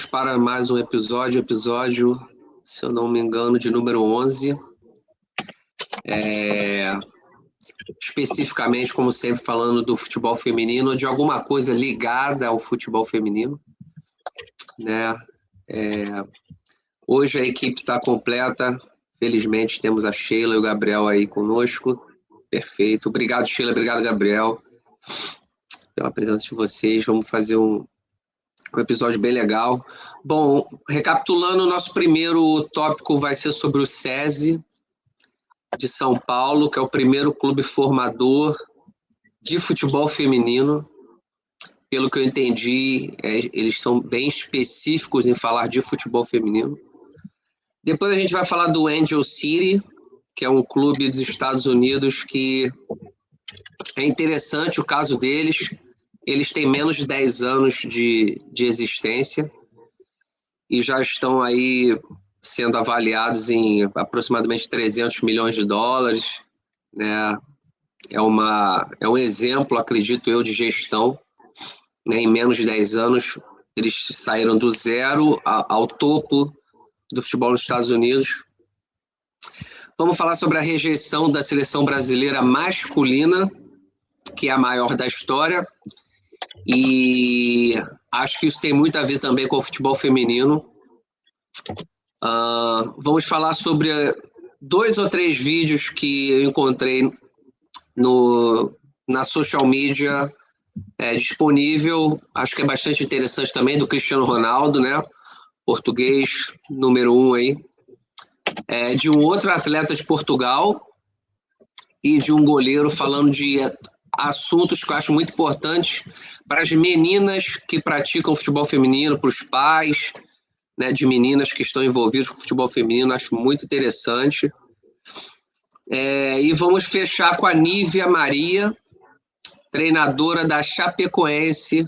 para mais um episódio, se eu não me engano, de número 11. Especificamente, como sempre, falando do futebol feminino, de alguma coisa ligada ao futebol feminino, né? Hoje a equipe está completa, felizmente temos a Sheila e o Gabriel aí conosco. Perfeito. Obrigado, Sheila, obrigado, Gabriel, pela presença de vocês. Vamos fazer um episódio bem legal. Bom, recapitulando, o nosso primeiro tópico vai ser sobre o SESI de São Paulo, que é o primeiro clube formador de futebol feminino. Pelo que eu entendi, eles são bem específicos em falar de futebol feminino. Depois a gente vai falar do Angel City, que é um clube dos Estados Unidos que é interessante o caso deles. Eles têm menos de 10 anos de existência e já estão aí sendo avaliados em aproximadamente 300 milhões de dólares, né? É um exemplo, acredito eu, de gestão, né? Em menos de 10 anos, eles saíram do zero ao topo do futebol nos Estados Unidos. Vamos falar sobre a rejeição da seleção brasileira masculina, que é a maior da história, e acho que isso tem muito a ver também com o futebol feminino. Vamos falar sobre 2 ou 3 vídeos que eu encontrei na social media disponível, acho que é bastante interessante também, do Cristiano Ronaldo, né? Português, número 1 aí. De um outro atleta de Portugal e de um goleiro falando de assuntos que eu acho muito importantes para as meninas que praticam futebol feminino, para os pais, né, de meninas que estão envolvidas com futebol feminino, acho muito interessante. E vamos fechar com a Nívia Maria, treinadora da Chapecoense,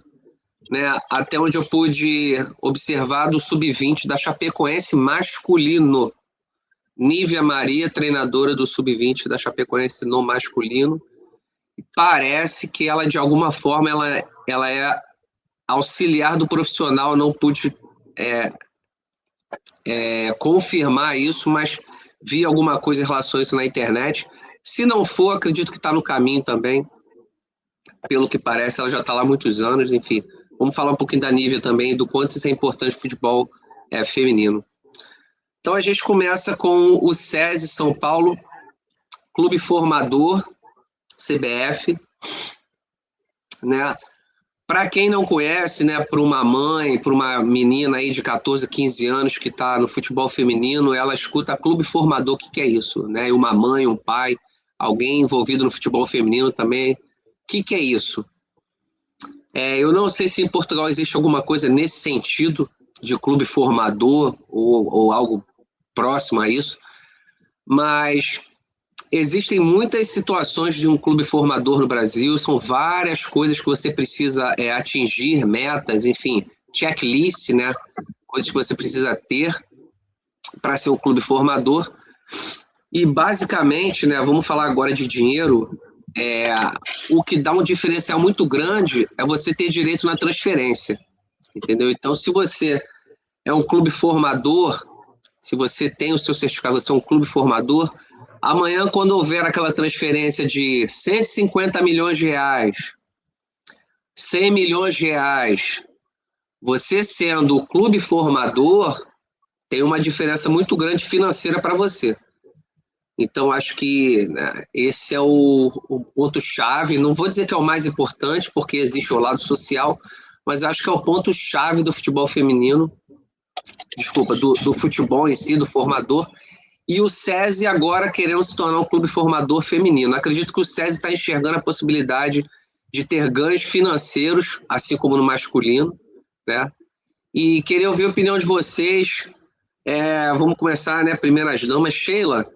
né, até onde eu pude observar, do sub-20 da Chapecoense masculino. Nívia Maria, treinadora do sub-20 da Chapecoense no masculino. Parece que ela, de alguma forma, ela é auxiliar do profissional. Não pude confirmar isso, mas vi alguma coisa em relação a isso na internet. Se não for, acredito que está no caminho também. Pelo que parece, ela já está lá há muitos anos. Enfim, vamos falar um pouquinho da Nívia também, do quanto isso é importante no futebol feminino. Então a gente começa com o SESI São Paulo, Clube Formador, CBF, né? Para quem não conhece, né, para uma mãe, para uma menina aí de 14, 15 anos que está no futebol feminino, ela escuta Clube Formador, o que é isso? Né? Uma mãe, um pai, alguém envolvido no futebol feminino também, o que é isso? Eu não sei se em Portugal existe alguma coisa nesse sentido de clube formador ou algo próximo a isso, mas existem muitas situações de um clube formador no Brasil, são várias coisas que você precisa atingir, metas, enfim, checklist, né? Coisas que você precisa ter para ser um clube formador. E basicamente, né, vamos falar agora de dinheiro, o que dá um diferencial muito grande é você ter direito na transferência, entendeu? Então, se você é um clube formador, se você tem o seu certificado, você é um clube formador, amanhã, quando houver aquela transferência de 150 milhões de reais, 100 milhões de reais, você sendo o clube formador, tem uma diferença muito grande financeira para você. Então, acho que, né, esse é o ponto-chave. Não vou dizer que é o mais importante, porque existe o lado social, mas acho que é o ponto-chave do futebol feminino, do futebol em si, do formador. E o SESI agora querendo se tornar um clube formador feminino. Acredito que o SESI está enxergando a possibilidade de ter ganhos financeiros, assim como no masculino, né? E queria ouvir a opinião de vocês. Vamos começar, né? Primeiras damas. Sheila,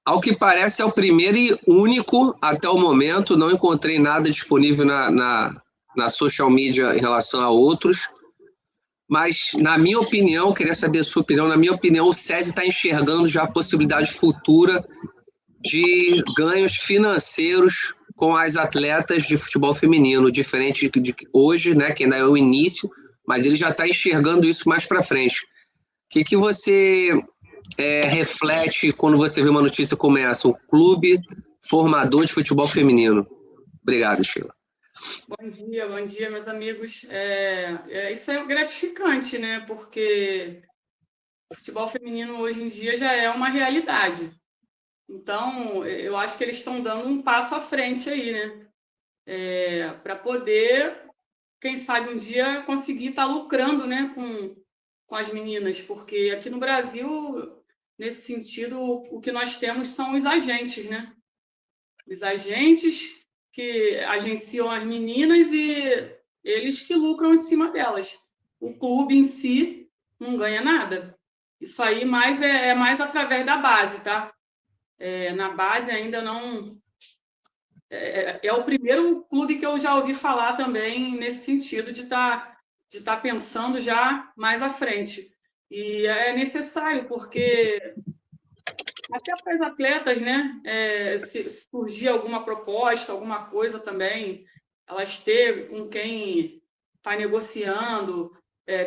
ao que parece é o primeiro e único até o momento. Não encontrei nada disponível na social media em relação a outros. Mas, na minha opinião, queria saber a sua opinião, na minha opinião, o SESI está enxergando já a possibilidade futura de ganhos financeiros com as atletas de futebol feminino, diferente de hoje, né, que ainda é o início, mas ele já está enxergando isso mais para frente. O que você reflete quando você vê uma notícia como essa? Um clube formador de futebol feminino. Obrigado, Sheila. Bom dia, meus amigos. Isso é gratificante, né? Porque o futebol feminino hoje em dia já é uma realidade. Então, eu acho que eles estão dando um passo à frente aí, né? Para poder, quem sabe um dia, conseguir estar lucrando, né, com as meninas, porque aqui no Brasil, nesse sentido, o que nós temos são os agentes, né? Os agentes que agenciam as meninas e eles que lucram em cima delas. O clube em si não ganha nada. Isso aí é mais através da base, tá? Na base ainda não... É o primeiro clube que eu já ouvi falar também nesse sentido de tá pensando já mais à frente. E é necessário, porque até para as atletas, né? Se surgir alguma proposta, alguma coisa também, elas ter com quem está negociando,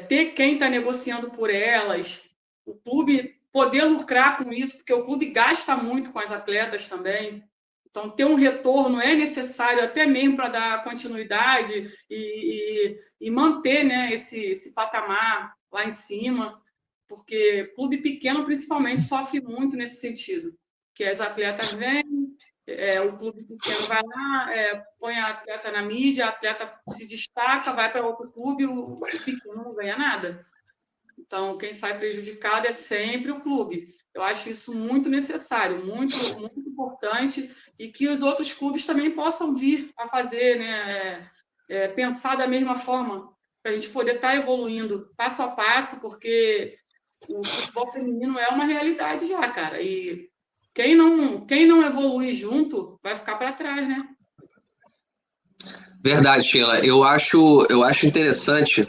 ter quem está negociando por elas, o clube poder lucrar com isso, porque o clube gasta muito com as atletas também. Então, ter um retorno é necessário até mesmo para dar continuidade e manter, né, esse patamar lá em cima, porque clube pequeno, principalmente, sofre muito nesse sentido, que as atletas vêm, o clube pequeno vai lá, põe a atleta na mídia, a atleta se destaca, vai para outro clube, o pequeno não ganha nada. Então, quem sai prejudicado é sempre o clube. Eu acho isso muito necessário, muito, muito importante, e que os outros clubes também possam vir a fazer, né? Pensar da mesma forma, para a gente poder estar evoluindo passo a passo, porque o futebol feminino é uma realidade já, cara. E quem não evolui junto vai ficar para trás, né? Verdade, Sheila. Eu acho interessante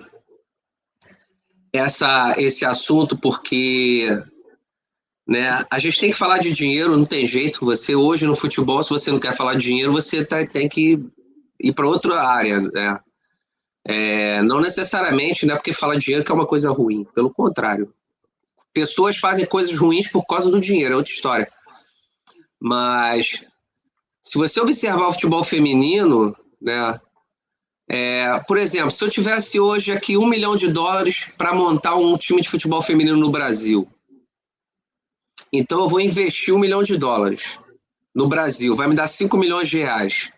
esse assunto porque, né, a gente tem que falar de dinheiro, não tem jeito. Você hoje no futebol, se você não quer falar de dinheiro, você tem que ir para outra área, né? Não necessariamente, não é porque fala de dinheiro que é uma coisa ruim. Pelo contrário. Pessoas fazem coisas ruins por causa do dinheiro, é outra história. Mas se você observar o futebol feminino, né? Por exemplo, se eu tivesse hoje aqui US$ 1 milhão para montar um time de futebol feminino no Brasil, então eu vou investir US$ 1 milhão no Brasil, vai me dar R$ 5 milhões.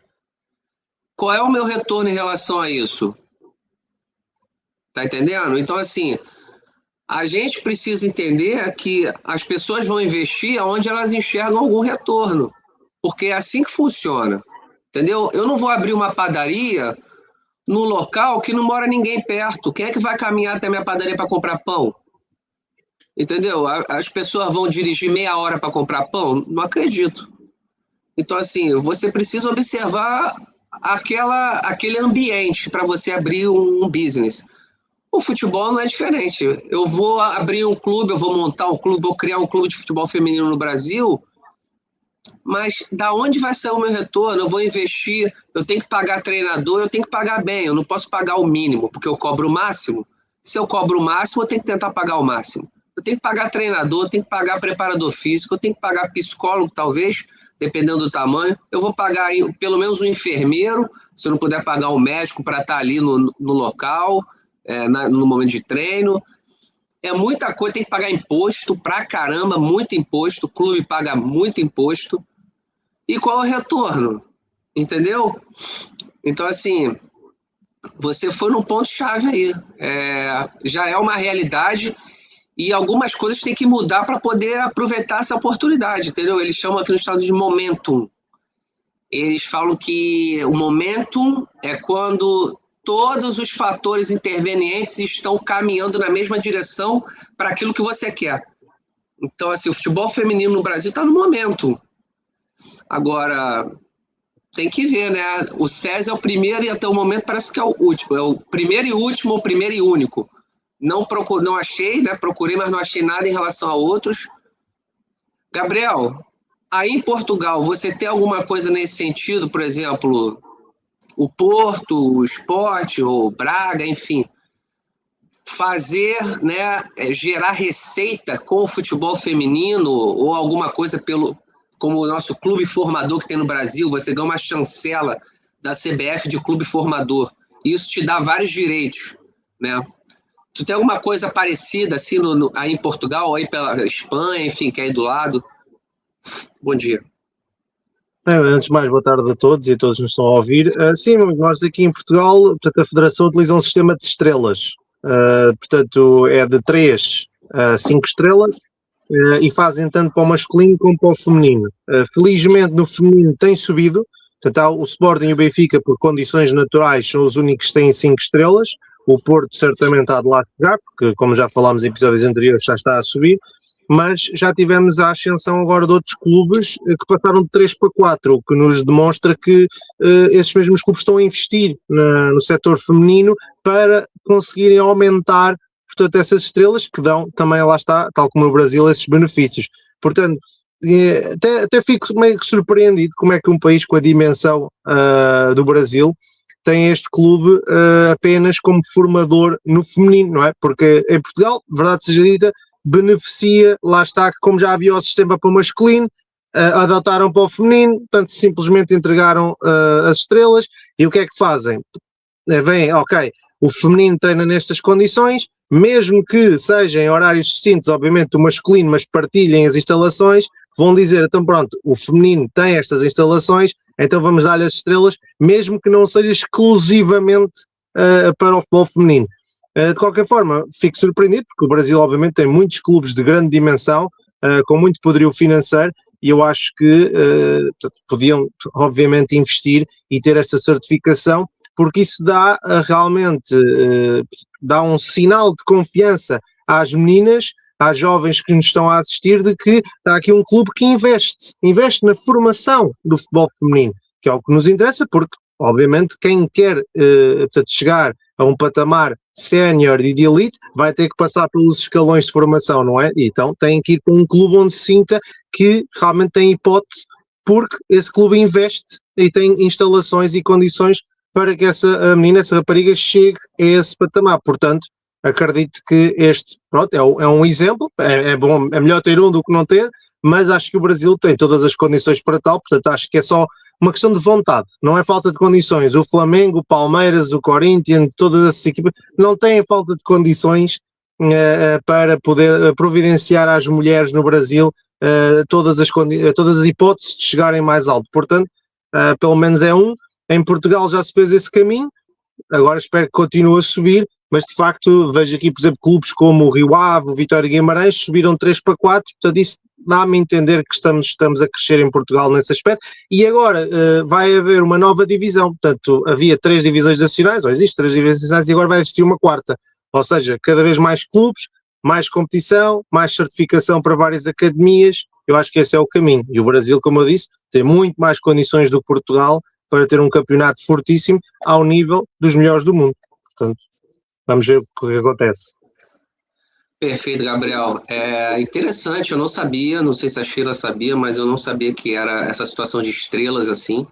Qual é o meu retorno em relação a isso? Tá entendendo? Então, assim, a gente precisa entender que as pessoas vão investir onde elas enxergam algum retorno, porque é assim que funciona, entendeu? Eu não vou abrir uma padaria no local que não mora ninguém perto. Quem é que vai caminhar até minha padaria para comprar pão? Entendeu? As pessoas vão dirigir meia hora para comprar pão? Não acredito. Então, assim, você precisa observar aquele ambiente para você abrir um business. O futebol não é diferente. Eu vou abrir um clube, eu vou montar um clube, vou criar um clube de futebol feminino no Brasil, mas da onde vai sair o meu retorno? Eu vou investir, eu tenho que pagar treinador, eu tenho que pagar bem, eu não posso pagar o mínimo, porque eu cobro o máximo. Se eu cobro o máximo, eu tenho que tentar pagar o máximo. Eu tenho que pagar treinador, eu tenho que pagar preparador físico, eu tenho que pagar psicólogo, talvez, dependendo do tamanho. Eu vou pagar pelo menos um enfermeiro, se eu não puder pagar um médico para estar ali no local, no momento de treino. É muita coisa, tem que pagar imposto pra caramba, muito imposto, o clube paga muito imposto. E qual é o retorno? Entendeu? Então, assim, você foi num ponto-chave aí. Já é uma realidade e algumas coisas têm que mudar para poder aproveitar essa oportunidade, entendeu? Eles chamam aqui nos Estados Unidos de momentum. Eles falam que o momentum é quando todos os fatores intervenientes estão caminhando na mesma direção para aquilo que você quer. Então, assim, o futebol feminino no Brasil está no momento. Agora, tem que ver, né? O SESI é o primeiro e até o momento parece que é o último. É o primeiro e último, o primeiro e único. Não achei, né? Procurei, mas não achei nada em relação a outros. Gabriel, aí em Portugal, você tem alguma coisa nesse sentido? Por exemplo, o Porto, o Sport, ou Braga, enfim. fazer, né, gerar receita com o futebol feminino ou alguma coisa como o nosso clube formador que tem no Brasil, você ganha uma chancela da CBF de clube formador. Isso te dá vários direitos, né? Tu tem alguma coisa parecida assim aí em Portugal, ou aí pela Espanha, enfim, que é aí do lado? Bom dia. Antes de mais, boa tarde a todos e a todos que nos estão a ouvir. Sim, nós aqui em Portugal, portanto, a Federação utiliza um sistema de estrelas. Portanto, é de 3 a 5 estrelas e fazem tanto para o masculino como para o feminino. Felizmente, no feminino tem subido. Portanto, o Sporting e o Benfica, por condições naturais, são os únicos que têm 5 estrelas. O Porto certamente há de lá chegar, porque, como já falámos em episódios anteriores, já está a subir. Mas já tivemos a ascensão agora de outros clubes que passaram de 3 para 4, o que nos demonstra que esses mesmos clubes estão a investir no setor feminino para conseguirem aumentar, portanto, essas estrelas que dão também, lá está, tal como no Brasil, esses benefícios. Portanto, até fico meio que surpreendido como é que um país com a dimensão do Brasil tem este clube apenas como formador no feminino, não é? Porque em Portugal, verdade seja dita, beneficia, lá está, que como já havia o sistema para o masculino, adotaram para o feminino, portanto simplesmente entregaram as estrelas, e o que é que fazem? Vem, ok, o feminino treina nestas condições, mesmo que sejam em horários distintos, obviamente, do masculino, mas partilhem as instalações, vão dizer, então pronto, o feminino tem estas instalações, então vamos dar-lhe as estrelas, mesmo que não seja exclusivamente para o futebol feminino. De qualquer forma, fico surpreendido, porque o Brasil obviamente tem muitos clubes de grande dimensão, com muito poderio financeiro, e eu acho que podiam obviamente investir e ter esta certificação, porque isso dá realmente dá um sinal de confiança às meninas, às jovens que nos estão a assistir, de que está aqui um clube que investe na formação do futebol feminino, que é o que nos interessa, porque obviamente quem quer chegar a um patamar sénior e de elite vai ter que passar pelos escalões de formação, não é? Então tem que ir para um clube onde se sinta que realmente tem hipótese, porque esse clube investe e tem instalações e condições para que essa menina, essa rapariga, chegue a esse patamar. Portanto, acredito que este, pronto, é um exemplo, é bom, é melhor ter um do que não ter, mas acho que o Brasil tem todas as condições para tal, portanto acho que é só uma questão de vontade, não é falta de condições. O Flamengo, o Palmeiras, o Corinthians, todas essas equipas não têm falta de condições para poder providenciar às mulheres no Brasil todas as hipóteses de chegarem mais alto. Portanto, pelo menos é um. Em Portugal já se fez esse caminho, agora espero que continue a subir, mas de facto vejo aqui, por exemplo, clubes como o Rio Ave, o Vitória Guimarães subiram 3 para 4, portanto isso dá-me a entender que estamos a crescer em Portugal nesse aspecto, e agora vai haver uma nova divisão, portanto havia 3 divisões nacionais, ou existe 3 divisões nacionais, e agora vai existir uma 4ª, ou seja, cada vez mais clubes, mais competição, mais certificação para várias academias. Eu acho que esse é o caminho, e o Brasil, como eu disse, tem muito mais condições do que Portugal para ter um campeonato fortíssimo ao nível dos melhores do mundo. Portanto, vamos ver o que acontece. Perfeito, Gabriel. É interessante, eu não sabia, não sei se a Sheila sabia, mas eu não sabia que era essa situação de estrelas assim.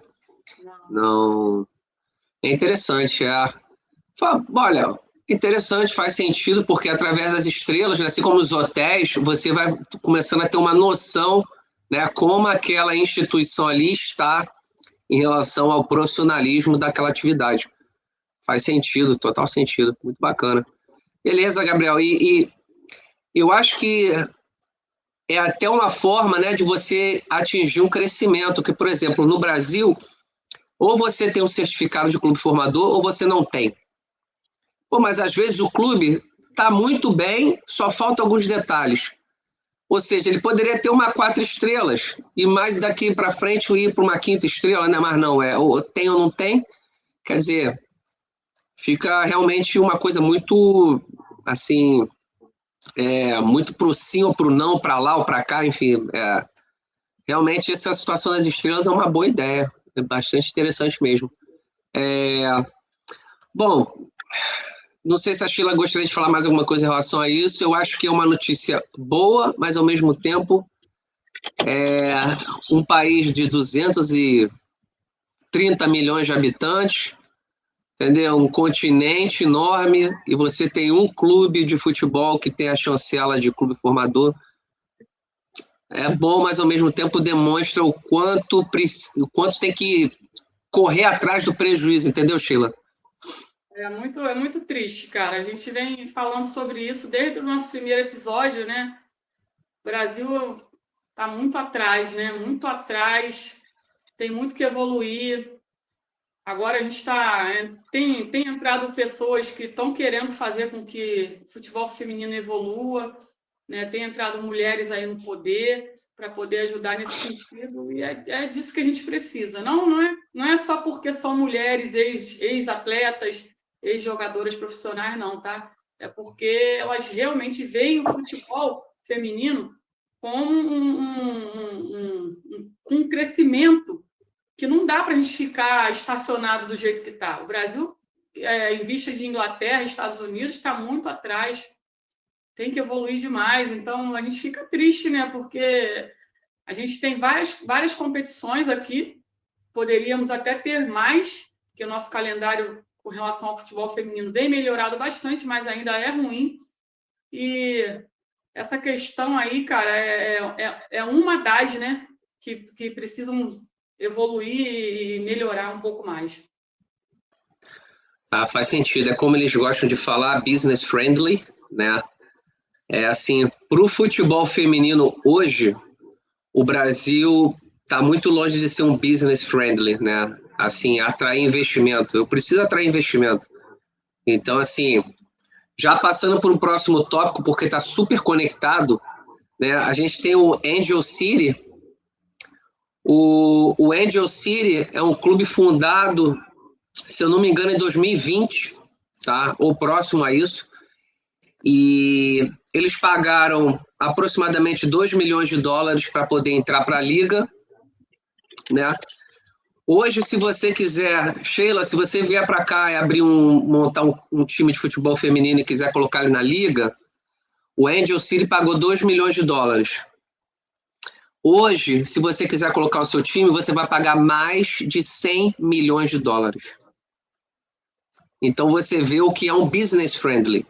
Não. É interessante, Olha, interessante, faz sentido, porque através das estrelas, assim como os hotéis, você vai começando a ter uma noção, né, como aquela instituição ali está em relação ao profissionalismo daquela atividade. Faz sentido, total sentido. Muito bacana. Beleza, Gabriel. E eu acho que é até uma forma, né, de você atingir um crescimento, que, por exemplo, no Brasil, ou você tem um certificado de clube formador, ou você não tem. Pô, mas às vezes o clube está muito bem, só faltam alguns detalhes. Ou seja, ele poderia ter uma 4 estrelas e mais daqui para frente ir para uma 5ª estrela, né? Mas não, ou tem ou não tem. Quer dizer, fica realmente uma coisa muito, assim, muito pro sim ou pro não, para lá ou para cá, enfim. Realmente essa situação das estrelas é uma boa ideia, é bastante interessante mesmo. Bom, não sei se a Sheila gostaria de falar mais alguma coisa em relação a isso. Eu acho que é uma notícia boa, mas ao mesmo tempo um país de 230 milhões de habitantes, entendeu? Um continente enorme e você tem um clube de futebol que tem a chancela de clube formador. É bom, mas ao mesmo tempo demonstra o quanto tem que correr atrás do prejuízo, entendeu, Sheila? É muito triste, cara. A gente vem falando sobre isso desde o nosso primeiro episódio, né? O Brasil está muito atrás, né? Muito atrás, tem muito que evoluir. Agora a gente tem entrado pessoas que estão querendo fazer com que o futebol feminino evolua, né? Tem entrado mulheres aí no poder para poder ajudar nesse sentido, e é disso que a gente precisa. Não é só porque são mulheres, ex-atletas, ex-jogadoras profissionais, não, tá? É porque elas realmente veem o futebol feminino como um crescimento que não dá para a gente ficar estacionado do jeito que está. O Brasil, em vista de Inglaterra, Estados Unidos, está muito atrás, tem que evoluir demais. Então, a gente fica triste, né? Porque a gente tem várias competições aqui, poderíamos até ter mais, que o nosso calendário com relação ao futebol feminino vem melhorado bastante, mas ainda é ruim. E essa questão aí, cara, é uma das, né, que precisam evoluir e melhorar um pouco mais. Faz sentido. É como eles gostam de falar, business friendly, né? É assim, para o futebol feminino hoje, o Brasil está muito longe de ser um business friendly, né? Assim, atrair investimento. Eu preciso atrair investimento. Então, assim, já passando para um próximo tópico, porque está super conectado, né? A gente tem o Angel City. O Angel City é um clube fundado, se eu não me engano, em 2020, tá? Ou próximo a isso. E eles pagaram aproximadamente 2 milhões de dólares para poder entrar para a liga, né? Hoje, se você quiser, Sheila, se você vier para cá e montar um time de futebol feminino e quiser colocar ele na liga, o Angel City pagou 2 milhões de dólares. Hoje, se você quiser colocar o seu time, você vai pagar mais de 100 milhões de dólares. Então você vê o que é um business friendly.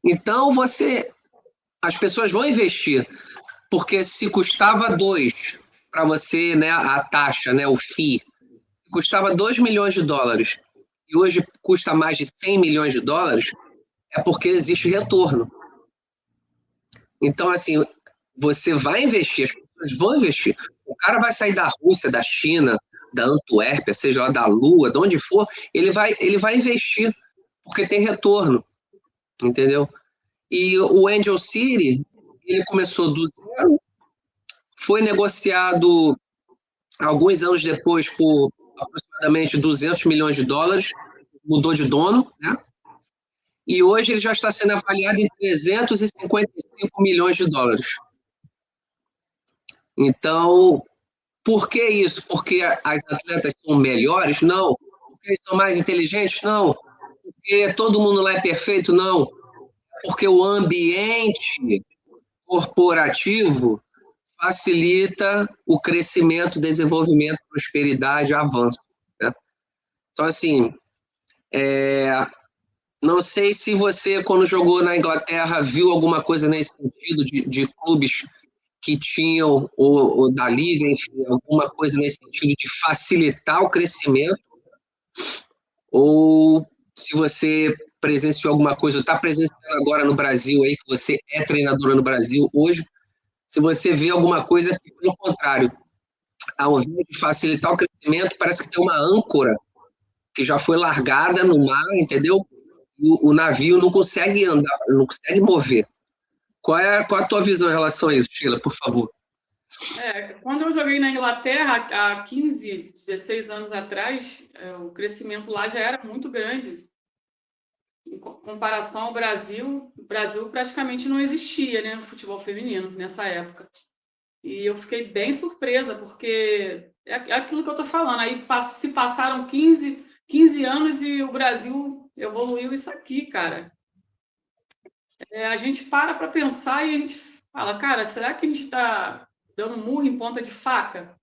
Então as pessoas vão investir, porque se custava 2 para você, né, a taxa, né, o FII, custava 2 milhões de dólares e hoje custa mais de 100 milhões de dólares, é porque existe retorno. Então, assim, você vai investir, as pessoas vão investir. O cara vai sair da Rússia, da China, da Antuérpia, seja lá da Lua, de onde for, ele vai investir, porque tem retorno, entendeu? E o Angel City, ele começou do zero, foi negociado alguns anos depois por aproximadamente 200 milhões de dólares, mudou de dono, né? E hoje ele já está sendo avaliado em 355 milhões de dólares. Então, por que isso? Porque as atletas são melhores? Não. Porque eles são mais inteligentes? Não. Porque todo mundo lá é perfeito? Não. Porque o ambiente corporativo facilita o crescimento, desenvolvimento, prosperidade, avanço, né? Então, assim, não sei se você, quando jogou na Inglaterra, viu alguma coisa nesse sentido de clubes que tinham, ou da liga, enfim, alguma coisa nesse sentido de facilitar o crescimento, ou se você presenciou alguma coisa, está presenciando agora no Brasil aí, que você é treinadora no Brasil hoje, se você vê alguma coisa que, pelo contrário, ao invés de facilitar o crescimento, parece que tem uma âncora que já foi largada no mar, entendeu? O navio não consegue andar, não consegue mover. Qual é a tua visão em relação a isso, Sheila, por favor? Quando eu joguei na Inglaterra, há 15, 16 anos atrás, o crescimento lá já era muito grande. Em comparação ao Brasil, o Brasil praticamente não existia, né, no futebol feminino nessa época. E eu fiquei bem surpresa, porque é aquilo que eu estou falando. Aí se passaram 15 anos e o Brasil evoluiu isso aqui, cara. A gente para pensar e a gente fala, cara, será que a gente está dando murro em ponta de faca?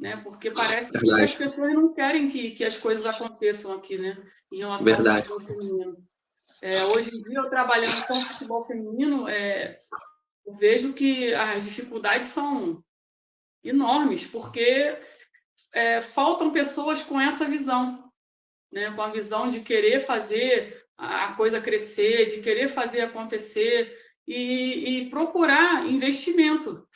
né? Porque parece que Verdade. as pessoas não querem que as coisas aconteçam aqui, né? Em relação Verdade. ao futebol feminino. Hoje em dia, eu trabalhando com futebol feminino, eu vejo que as dificuldades são enormes, porque faltam pessoas com essa visão, né? Com a visão de querer fazer a coisa crescer, de querer fazer acontecer e procurar investimento.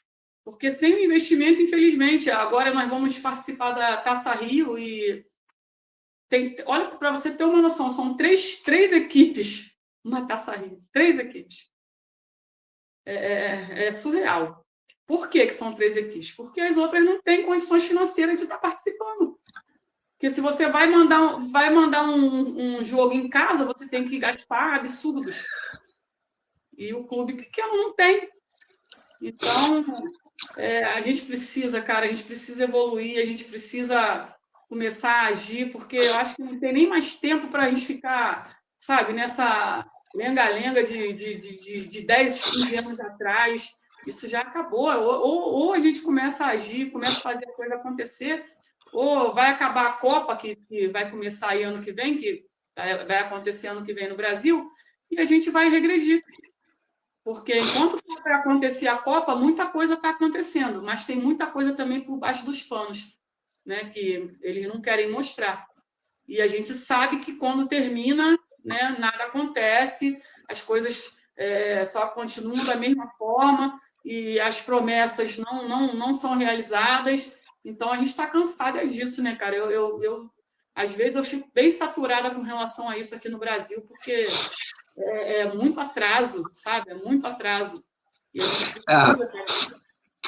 Porque sem investimento, infelizmente, agora nós vamos participar da Taça Rio e olha, para você ter uma noção, são três equipes uma Taça Rio, 3 equipes. É surreal. Por que são 3 equipes? Porque as outras não têm condições financeiras de estar participando. Porque se você vai mandar um jogo em casa, você tem que gastar absurdos. E o clube pequeno não tem. Então, a gente precisa, cara, a gente precisa evoluir, a gente precisa começar a agir, porque eu acho que não tem nem mais tempo para a gente ficar, sabe, nessa lenga-lenga de 10, 15 anos atrás. Isso já acabou. Ou a gente começa a agir, começa a fazer a coisa acontecer, ou vai acabar a Copa, que vai começar aí ano que vem, que vai acontecer ano que vem no Brasil, e a gente vai regredir. Porque enquanto vai acontecer a Copa, muita coisa está acontecendo, mas tem muita coisa também por baixo dos panos, né, que eles não querem mostrar. E a gente sabe que quando termina, né, nada acontece, as coisas só continuam da mesma forma e as promessas não são realizadas. Então, a gente está cansada disso, né, cara? Às vezes, eu fico bem saturada com relação a isso aqui no Brasil, porque é muito atraso, sabe? É muito atraso. E a gente precisa...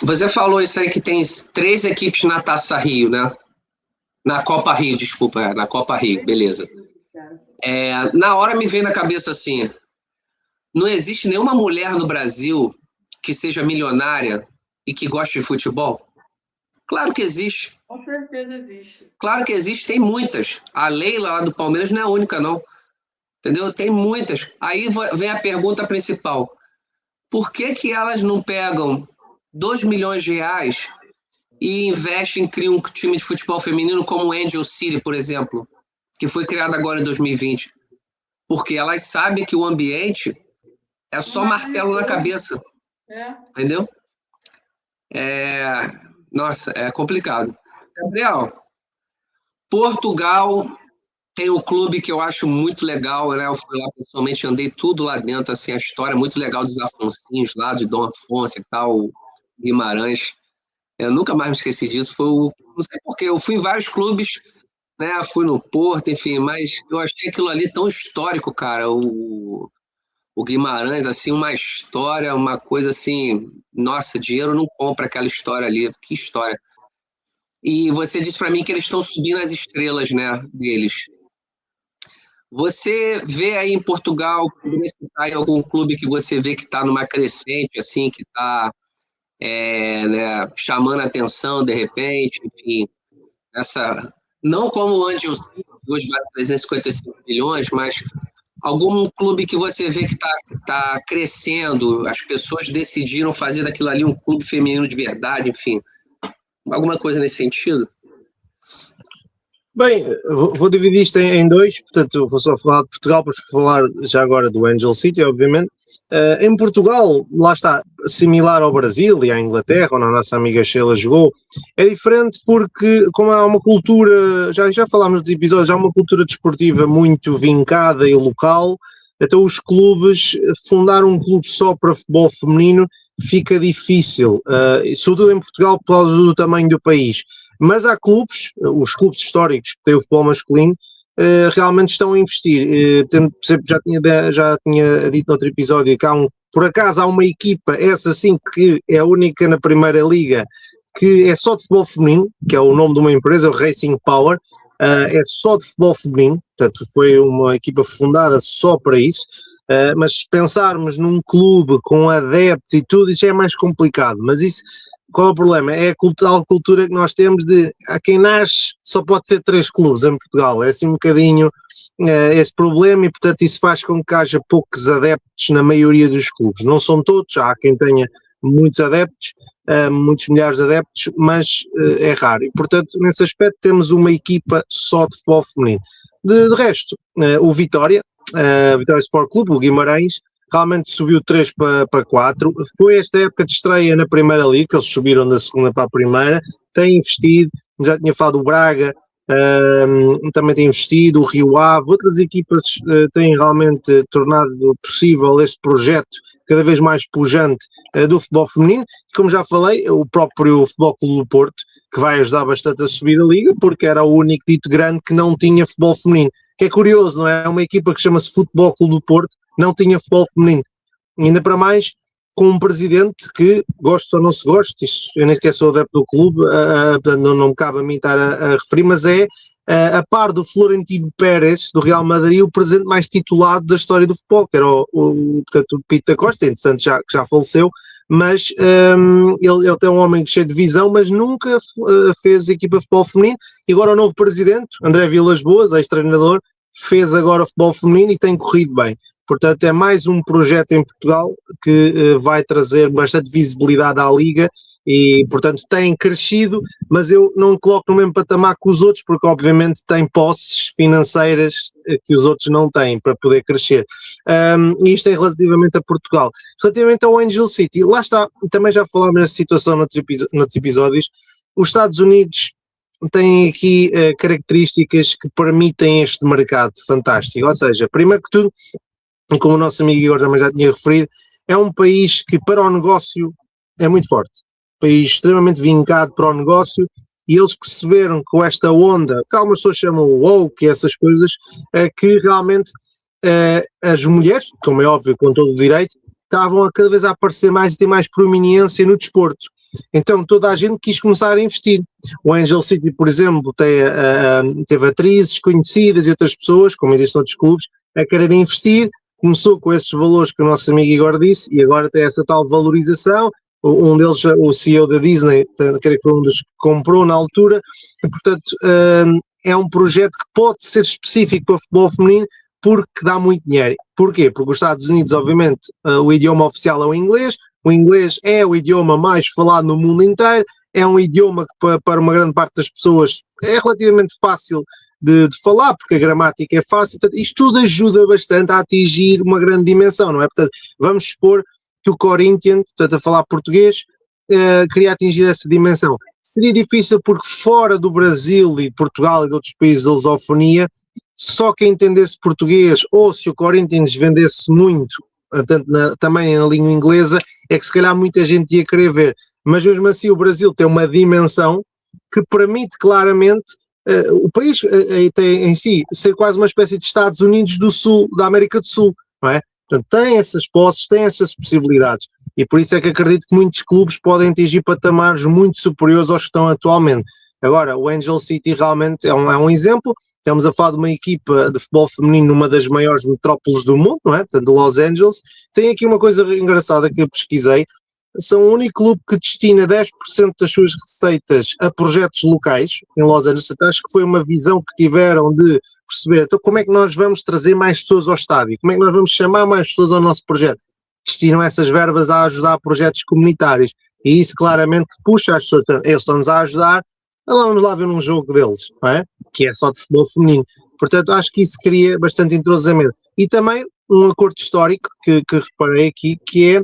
Você falou isso aí que tem 3 equipes na Taça Rio, né? Na Copa Rio, desculpa, na Copa Rio, beleza. Na hora me veio na cabeça assim, não existe nenhuma mulher no Brasil que seja milionária e que goste de futebol? Claro que existe. Com certeza existe. Claro que existe, tem muitas. A Leila lá do Palmeiras não é a única, não. Entendeu? Tem muitas. Aí vem a pergunta principal. Por que elas não pegam 2 milhões de reais e investem, criam um time de futebol feminino como o Angel City, por exemplo, que foi criado agora em 2020? Porque elas sabem que o ambiente é só martelo na cabeça. Entendeu? Nossa, é complicado. Gabriel, Portugal tem um clube que eu acho muito legal, né? Eu fui lá pessoalmente, andei tudo lá dentro, assim, a história é muito legal dos Afonsinhos lá, de Dom Afonso e tal, Guimarães. Eu nunca mais me esqueci disso. Não sei porquê, eu fui em vários clubes, né? Fui no Porto, enfim, mas eu achei aquilo ali tão histórico, cara. O Guimarães, assim, uma história, uma coisa assim, nossa, dinheiro não compra aquela história ali, que história. E você disse para mim que eles estão subindo as estrelas, né, deles. Você vê aí em Portugal, em algum clube que você vê que está numa crescente, assim, que está né, chamando a atenção de repente, enfim, não como o Angel City, que hoje vale 355 milhões, mas algum clube que você vê que está crescendo, as pessoas decidiram fazer daquilo ali um clube feminino de verdade, enfim, alguma coisa nesse sentido? Bem, vou dividir isto em 2, portanto vou só falar de Portugal, para falar já agora do Angel City, obviamente. Em Portugal, lá está, similar ao Brasil e à Inglaterra, onde a nossa amiga Sheila jogou, é diferente porque, como há uma cultura, já falámos dos episódios, há uma cultura desportiva muito vincada e local, então os clubes, fundar um clube só para futebol feminino fica difícil, sobretudo em Portugal por causa do tamanho do país. Mas há clubes, os clubes históricos que têm o futebol masculino, realmente estão a investir. Já tinha dito no outro episódio que por acaso há uma equipa, essa sim que é a única na Primeira Liga, que é só de futebol feminino, que é o nome de uma empresa, o Racing Power, é só de futebol feminino, portanto foi uma equipa fundada só para isso. Mas se pensarmos num clube com adeptos e tudo, isso é mais complicado, mas isso... Qual é o problema? É a tal cultura que nós temos de a quem nasce só pode ser 3 clubes em Portugal, é assim um bocadinho esse problema e portanto isso faz com que haja poucos adeptos na maioria dos clubes, não são todos, há quem tenha muitos adeptos, muitos milhares de adeptos, mas é raro. E, portanto, nesse aspecto temos uma equipa só de futebol feminino. De resto, o Vitória Sport Clube, o Guimarães, realmente subiu 3 para 4. Foi esta época de estreia na Primeira Liga, que eles subiram da segunda para a primeira. Tem investido, já tinha falado do Braga, também tem investido, o Rio Ave, outras equipas têm realmente tornado possível este projeto cada vez mais pujante do futebol feminino. E como já falei, o próprio Futebol Clube do Porto, que vai ajudar bastante a subir a liga, porque era o único dito grande que não tinha futebol feminino. Que é curioso, não é? Uma equipa que chama-se Futebol Clube do Porto não tinha futebol feminino. E ainda para mais, com um presidente que, gosto ou não se goste, eu nem sequer sou adepto do clube, não me cabe a mim estar a referir, mas é, a par do Florentino Pérez, do Real Madrid, o presidente mais titulado da história do futebol, que era portanto, o Pito da Costa, entretanto que já faleceu, mas ele é um homem cheio de visão, mas nunca fez equipa de futebol feminino, e agora o novo presidente, André Vilas Boas, ex-treinador, fez agora futebol feminino e tem corrido bem. Portanto, é mais um projeto em Portugal que vai trazer bastante visibilidade à Liga e, portanto, tem crescido, mas eu não coloco no mesmo patamar que os outros, porque obviamente tem posses financeiras que os outros não têm para poder crescer. E isto é relativamente a Portugal. Relativamente ao Angel City, lá está, também já falámos nessa situação noutros episódios, os Estados Unidos têm aqui características que permitem este mercado fantástico, ou seja, primeiro que tudo, e como o nosso amigo Igor também já tinha referido, é um país que para o negócio é muito forte, um país extremamente vincado para o negócio, e eles perceberam que com esta onda, que algumas pessoas chamam woke e essas coisas, que realmente as mulheres, como é óbvio, com todo o direito, estavam a cada vez a aparecer mais e ter mais proeminência no desporto. Então toda a gente quis começar a investir. O Angel City, por exemplo, teve atrizes conhecidas e outras pessoas, como existem outros clubes, a quererem investir. Começou com esses valores que o nosso amigo Igor disse e agora tem essa tal valorização. Um deles, o CEO da Disney, creio que foi um dos que comprou na altura, e portanto é um projeto que pode ser específico para o futebol feminino porque dá muito dinheiro. Porquê? Porque os Estados Unidos, obviamente, o idioma oficial é o inglês é o idioma mais falado no mundo inteiro, é um idioma que para uma grande parte das pessoas é relativamente fácil de falar, porque a gramática é fácil, portanto, isto tudo ajuda bastante a atingir uma grande dimensão, não é? Portanto, vamos supor que o Corinthians, portanto, a falar português, queria atingir essa dimensão. Seria difícil porque fora do Brasil e de Portugal e de outros países da lusofonia, só quem entendesse português, ou se o Corinthians vendesse muito, tanto também na língua inglesa, é que se calhar muita gente ia querer ver. Mas mesmo assim o Brasil tem uma dimensão que permite claramente o país tem em si ser quase uma espécie de Estados Unidos do Sul, da América do Sul, não é? Portanto, tem essas posses, tem essas possibilidades e por isso é que acredito que muitos clubes podem atingir patamares muito superiores aos que estão atualmente. Agora, o Angel City realmente é um exemplo. Estamos a falar de uma equipa de futebol feminino numa das maiores metrópoles do mundo, não é? Portanto, de Los Angeles. Tem aqui uma coisa engraçada que eu pesquisei. São o único clube que destina 10% das suas receitas a projetos locais em Los Angeles. Acho que foi uma visão que tiveram de perceber, então como é que nós vamos trazer mais pessoas ao estádio? Como é que nós vamos chamar mais pessoas ao nosso projeto? Destinam essas verbas a ajudar projetos comunitários. E isso claramente que puxa as pessoas. Eles estão-nos a ajudar, vamos lá ver um jogo deles, não é? Que é só de futebol feminino. Portanto, acho que isso cria bastante entrosamento. E também um acordo histórico que reparei aqui, que é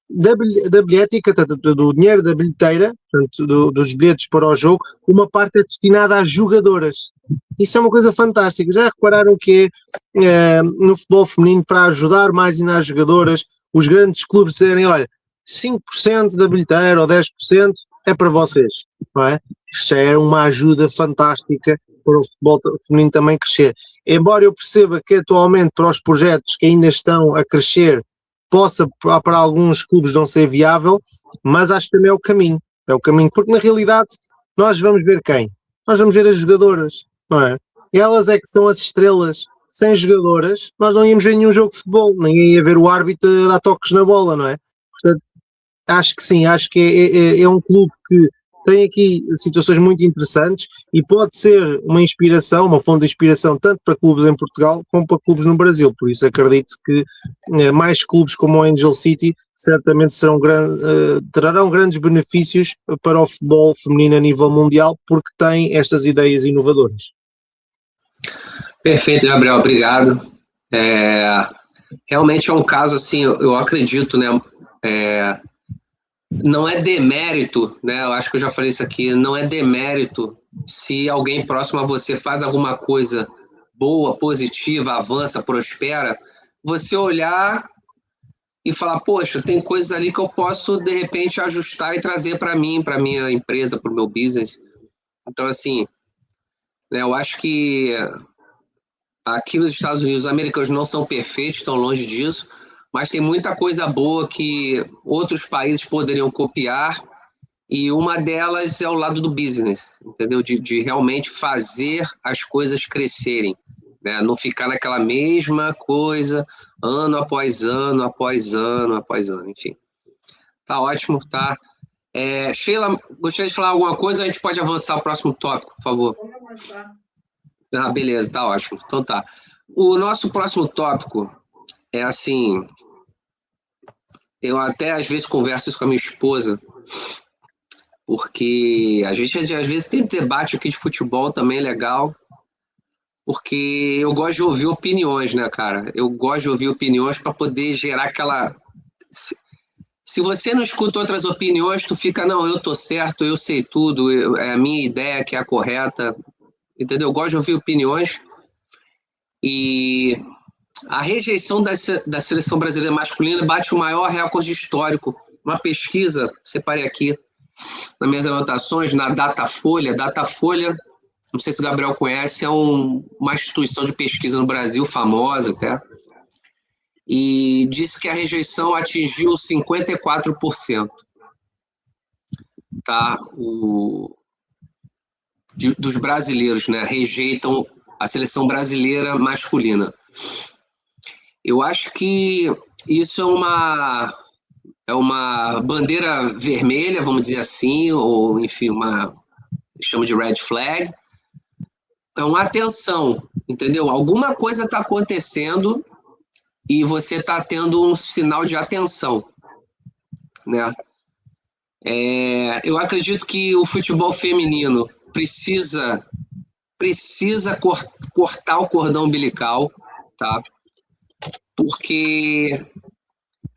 da bilhética, do dinheiro da bilheteira, portanto, dos bilhetes para o jogo, uma parte é destinada às jogadoras. Isso é uma coisa fantástica. Já repararam que no futebol feminino, para ajudar mais ainda as jogadoras, os grandes clubes dizerem, olha, 5% da bilheteira ou 10% é para vocês, não é? Isto já era uma ajuda fantástica para o futebol feminino também crescer. Embora eu perceba que atualmente para os projetos que ainda estão a crescer possa para alguns clubes não ser viável, mas acho que também é o caminho, porque na realidade nós vamos ver quem? Nós vamos ver as jogadoras, não é? Elas é que são as estrelas. Sem jogadoras nós não íamos ver nenhum jogo de futebol, ninguém ia ver o árbitro dar toques na bola, não é? Portanto, acho que sim, acho que é um clube que tem aqui situações muito interessantes e pode ser uma inspiração, uma fonte de inspiração tanto para clubes em Portugal como para clubes no Brasil. Por isso acredito que mais clubes como o Angel City certamente trarão grandes benefícios para o futebol feminino a nível mundial, porque têm estas ideias inovadoras. Perfeito, Gabriel, obrigado. Realmente é um caso assim, eu acredito, né? Não é demérito, né? Eu acho que eu já falei isso aqui, não é demérito se alguém próximo a você faz alguma coisa boa, positiva, avança, prospera, você olhar e falar, poxa, tem coisas ali que eu posso, de repente, ajustar e trazer para mim, para minha empresa, para o meu business. Então, assim, né, eu acho que aqui nos Estados Unidos, os americanos não são perfeitos, estão longe disso, mas tem muita coisa boa que outros países poderiam copiar, e uma delas é o lado do business, entendeu? De realmente fazer as coisas crescerem, né? Não ficar naquela mesma coisa, ano após ano, após ano, após ano, enfim. Tá ótimo, tá? Sheila, gostaria de falar alguma coisa? A gente pode avançar ao próximo tópico, por favor. Vamos avançar. Beleza, tá ótimo. Então tá. O nosso próximo tópico é assim, eu até às vezes converso isso com a minha esposa, porque a gente às vezes tem debate aqui de futebol também, legal, porque eu gosto de ouvir opiniões, né, cara? Eu gosto de ouvir opiniões para poder gerar aquela... Se você não escuta outras opiniões, tu fica, não, eu tô certo, eu sei tudo, é a minha ideia que é a correta, entendeu? Eu gosto de ouvir opiniões. E a rejeição da seleção brasileira masculina bate o maior recorde histórico. Uma pesquisa, separei aqui nas minhas anotações, na Datafolha. Datafolha, não sei se o Gabriel conhece, é uma instituição de pesquisa no Brasil, famosa até, e disse que a rejeição atingiu 54%. Tá? Dos brasileiros, né, rejeitam a seleção brasileira masculina. Eu acho que isso é uma bandeira vermelha, vamos dizer assim, ou enfim, chama de red flag. É uma atenção, entendeu? Alguma coisa está acontecendo e você está tendo um sinal de atenção, né? Eu acredito que o futebol feminino precisa cortar o cordão umbilical, tá? Porque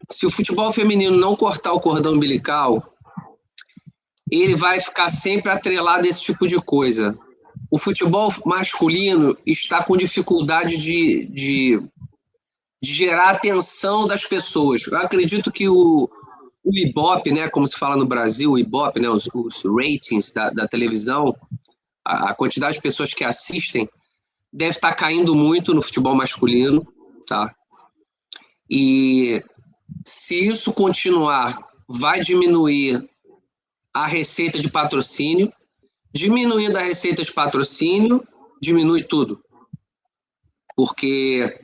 se o futebol feminino não cortar o cordão umbilical, ele vai ficar sempre atrelado a esse tipo de coisa. O futebol masculino está com dificuldade de gerar a atenção das pessoas. Eu acredito que o Ibope, né, como se fala no Brasil, o Ibope, né, os ratings da televisão, a quantidade de pessoas que assistem deve estar caindo muito no futebol masculino, tá? E se isso continuar, vai diminuir a receita de patrocínio. Diminuindo a receita de patrocínio, diminui tudo. Porque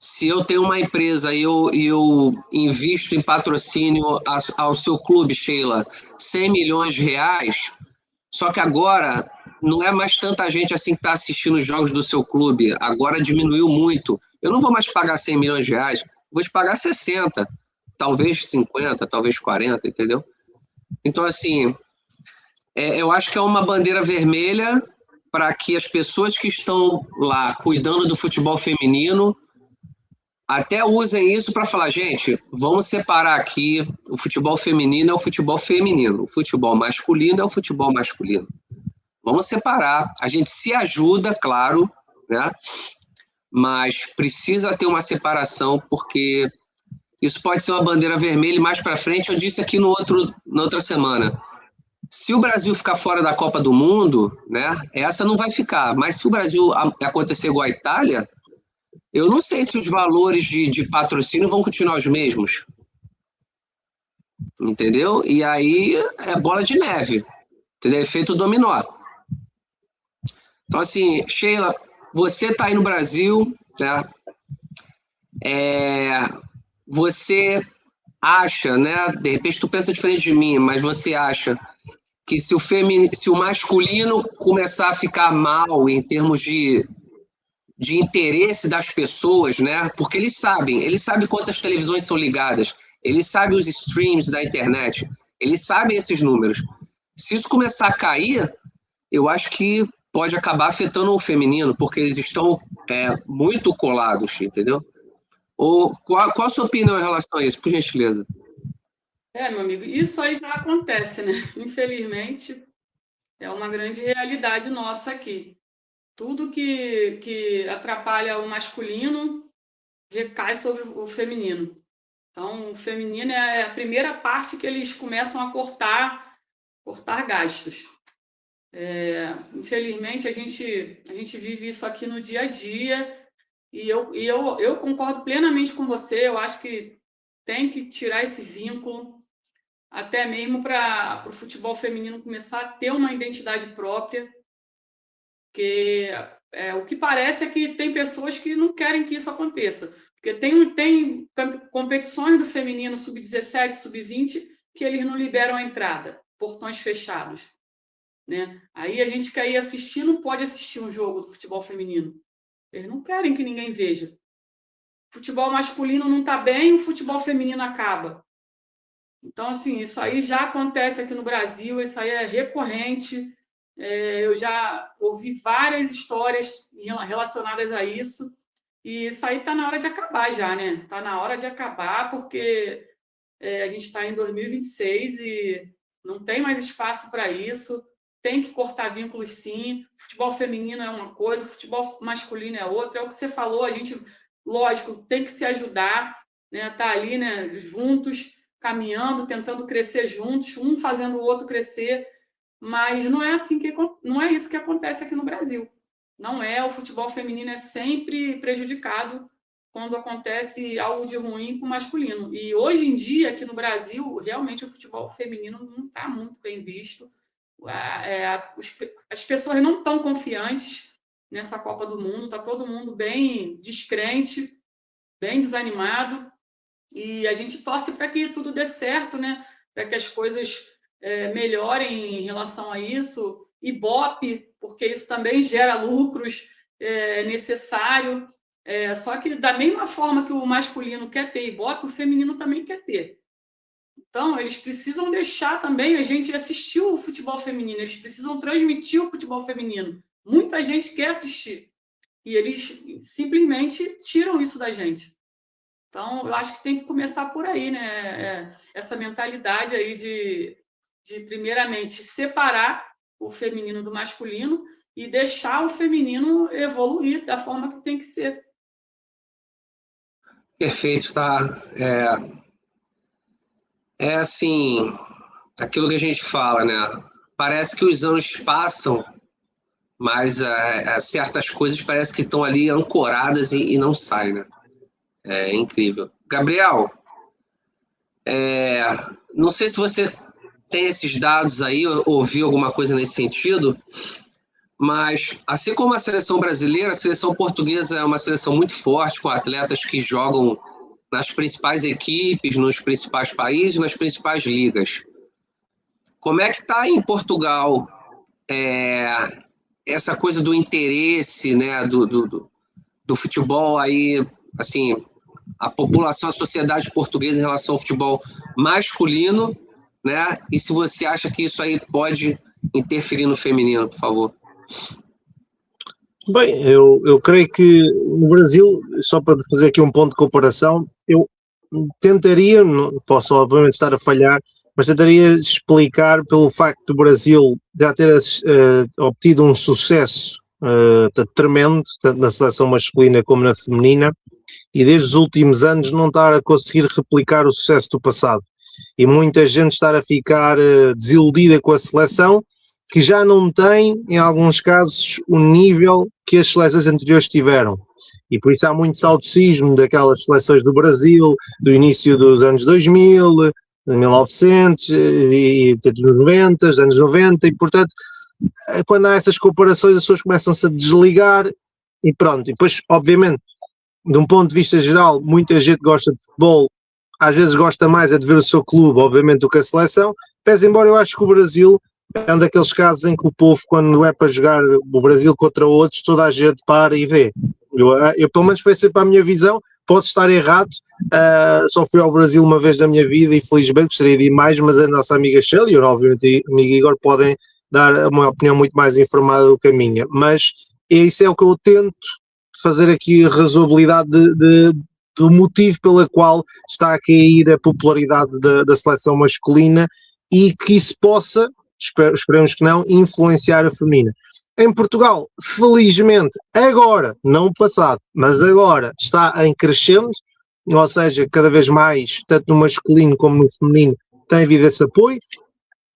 se eu tenho uma empresa e eu invisto em patrocínio ao seu clube, Sheila, 100 milhões de reais, só que agora não é mais tanta gente assim que está assistindo os jogos do seu clube, agora diminuiu muito. Eu não vou mais pagar 100 milhões de reais, vou te pagar 60, talvez 50, talvez 40, entendeu? Então, assim, eu acho que é uma bandeira vermelha para que as pessoas que estão lá cuidando do futebol feminino até usem isso para falar, gente, vamos separar aqui, o futebol feminino é o futebol feminino, o futebol masculino é o futebol masculino. Vamos separar, a gente se ajuda, claro, né? Mas precisa ter uma separação, porque isso pode ser uma bandeira vermelha e mais para frente, eu disse aqui na outra semana, se o Brasil ficar fora da Copa do Mundo, né, essa não vai ficar, mas se o Brasil acontecer igual a Itália, eu não sei se os valores de patrocínio vão continuar os mesmos. Entendeu? E aí é bola de neve. Entendeu? Efeito dominó. Então, assim, Sheila, você está aí no Brasil, né? Você acha, né? De repente tu pensa diferente de mim, mas você acha que se o masculino começar a ficar mal em termos de interesse das pessoas, né? Porque eles sabem quantas televisões são ligadas, eles sabem os streams da internet, eles sabem esses números. Se isso começar a cair, eu acho que pode acabar afetando o feminino, porque eles estão muito colados, entendeu? Qual a sua opinião em relação a isso, por gentileza? Meu amigo, isso aí já acontece, né? Infelizmente, é uma grande realidade nossa aqui. Tudo que atrapalha o masculino recai sobre o feminino. Então, o feminino é a primeira parte que eles começam a cortar gastos. Infelizmente, a gente vive isso aqui no dia a dia e eu concordo plenamente com você. Eu acho que tem que tirar esse vínculo, até mesmo para o futebol feminino começar a ter uma identidade própria, porque o que parece é que tem pessoas que não querem que isso aconteça, porque tem competições do feminino sub-17, sub-20, que eles não liberam a entrada, portões fechados, né? Aí a gente quer ir assistir, não pode assistir um jogo do futebol feminino, eles não querem que ninguém veja. O futebol masculino não está bem, o futebol feminino acaba. Então, assim, isso aí já acontece aqui no Brasil, isso aí é recorrente. Eu já ouvi várias histórias relacionadas a isso, e isso aí está na hora de acabar já, né? Está na hora de acabar, porque a gente está em 2026 e não tem mais espaço para isso. Tem que cortar vínculos, sim. Futebol feminino é uma coisa, futebol masculino é outra. É o que você falou, a gente, lógico, tem que se ajudar, né? Tá ali, né, juntos, caminhando, tentando crescer juntos, um fazendo o outro crescer, mas não é não é isso que acontece aqui no Brasil. Não é, o futebol feminino é sempre prejudicado quando acontece algo de ruim com o masculino. E hoje em dia, aqui no Brasil, realmente o futebol feminino não está muito bem visto. As pessoas não estão confiantes nessa Copa do Mundo, está todo mundo bem descrente, bem desanimado. E a gente torce para que tudo dê certo, né? Para que as coisas melhorem em relação a isso. Ibope, porque isso também gera lucros, necessário. Só que da mesma forma que o masculino quer ter Ibope, o feminino também quer ter. Então, eles precisam deixar também a gente assistir o futebol feminino, eles precisam transmitir o futebol feminino. Muita gente quer assistir e eles simplesmente tiram isso da gente. Então, eu acho que tem que começar por aí, né? Essa mentalidade aí de primeiramente, separar o feminino do masculino e deixar o feminino evoluir da forma que tem que ser. Perfeito, tá? Assim, aquilo que a gente fala, né? Parece que os anos passam, mas certas coisas parece que estão ali ancoradas e não saem, né? É incrível. Gabriel, não sei se você tem esses dados aí, ouviu alguma coisa nesse sentido, mas assim como a seleção brasileira, a seleção portuguesa é uma seleção muito forte, com atletas que jogam nas principais equipes, nos principais países, nas principais ligas. Como é que está em Portugal essa coisa do interesse, né, do futebol aí, assim, a população, a sociedade portuguesa em relação ao futebol masculino, né? E se você acha que isso aí pode interferir no feminino, por favor. Bem, eu creio que no Brasil, só para fazer aqui um ponto de comparação, eu tentaria, posso obviamente estar a falhar, mas tentaria explicar pelo facto do Brasil já ter obtido um sucesso tremendo, tanto na seleção masculina como na feminina, e desde os últimos anos não estar a conseguir replicar o sucesso do passado. E muita gente estar a ficar desiludida com a seleção, que já não tem, em alguns casos, o nível que as seleções anteriores tiveram. E por isso há muito saudosismo daquelas seleções do Brasil, do início dos anos 2000, de 1900, e dos 90, dos anos 90, e portanto, quando há essas comparações, as pessoas começam-se a desligar, e pronto. E depois, obviamente, de um ponto de vista geral, muita gente gosta de futebol, às vezes gosta mais de ver o seu clube, obviamente, do que a seleção, pese embora eu acho que o Brasil é um daqueles casos em que o povo, quando é para jogar o Brasil contra outros, toda a gente para e vê. Eu pelo menos foi sempre a minha visão, posso estar errado, só fui ao Brasil uma vez na minha vida e felizmente gostaria de ir mais, mas a nossa amiga Shelly e obviamente o amigo Igor podem dar uma opinião muito mais informada do que a minha, mas isso é o que eu tento fazer aqui a razoabilidade do motivo pelo qual está a cair a popularidade da seleção masculina e que isso possa, esperemos que não, influenciar a feminina. Em Portugal, felizmente, agora, não passado, mas agora está em crescendo, ou seja, cada vez mais, tanto no masculino como no feminino, tem havido esse apoio.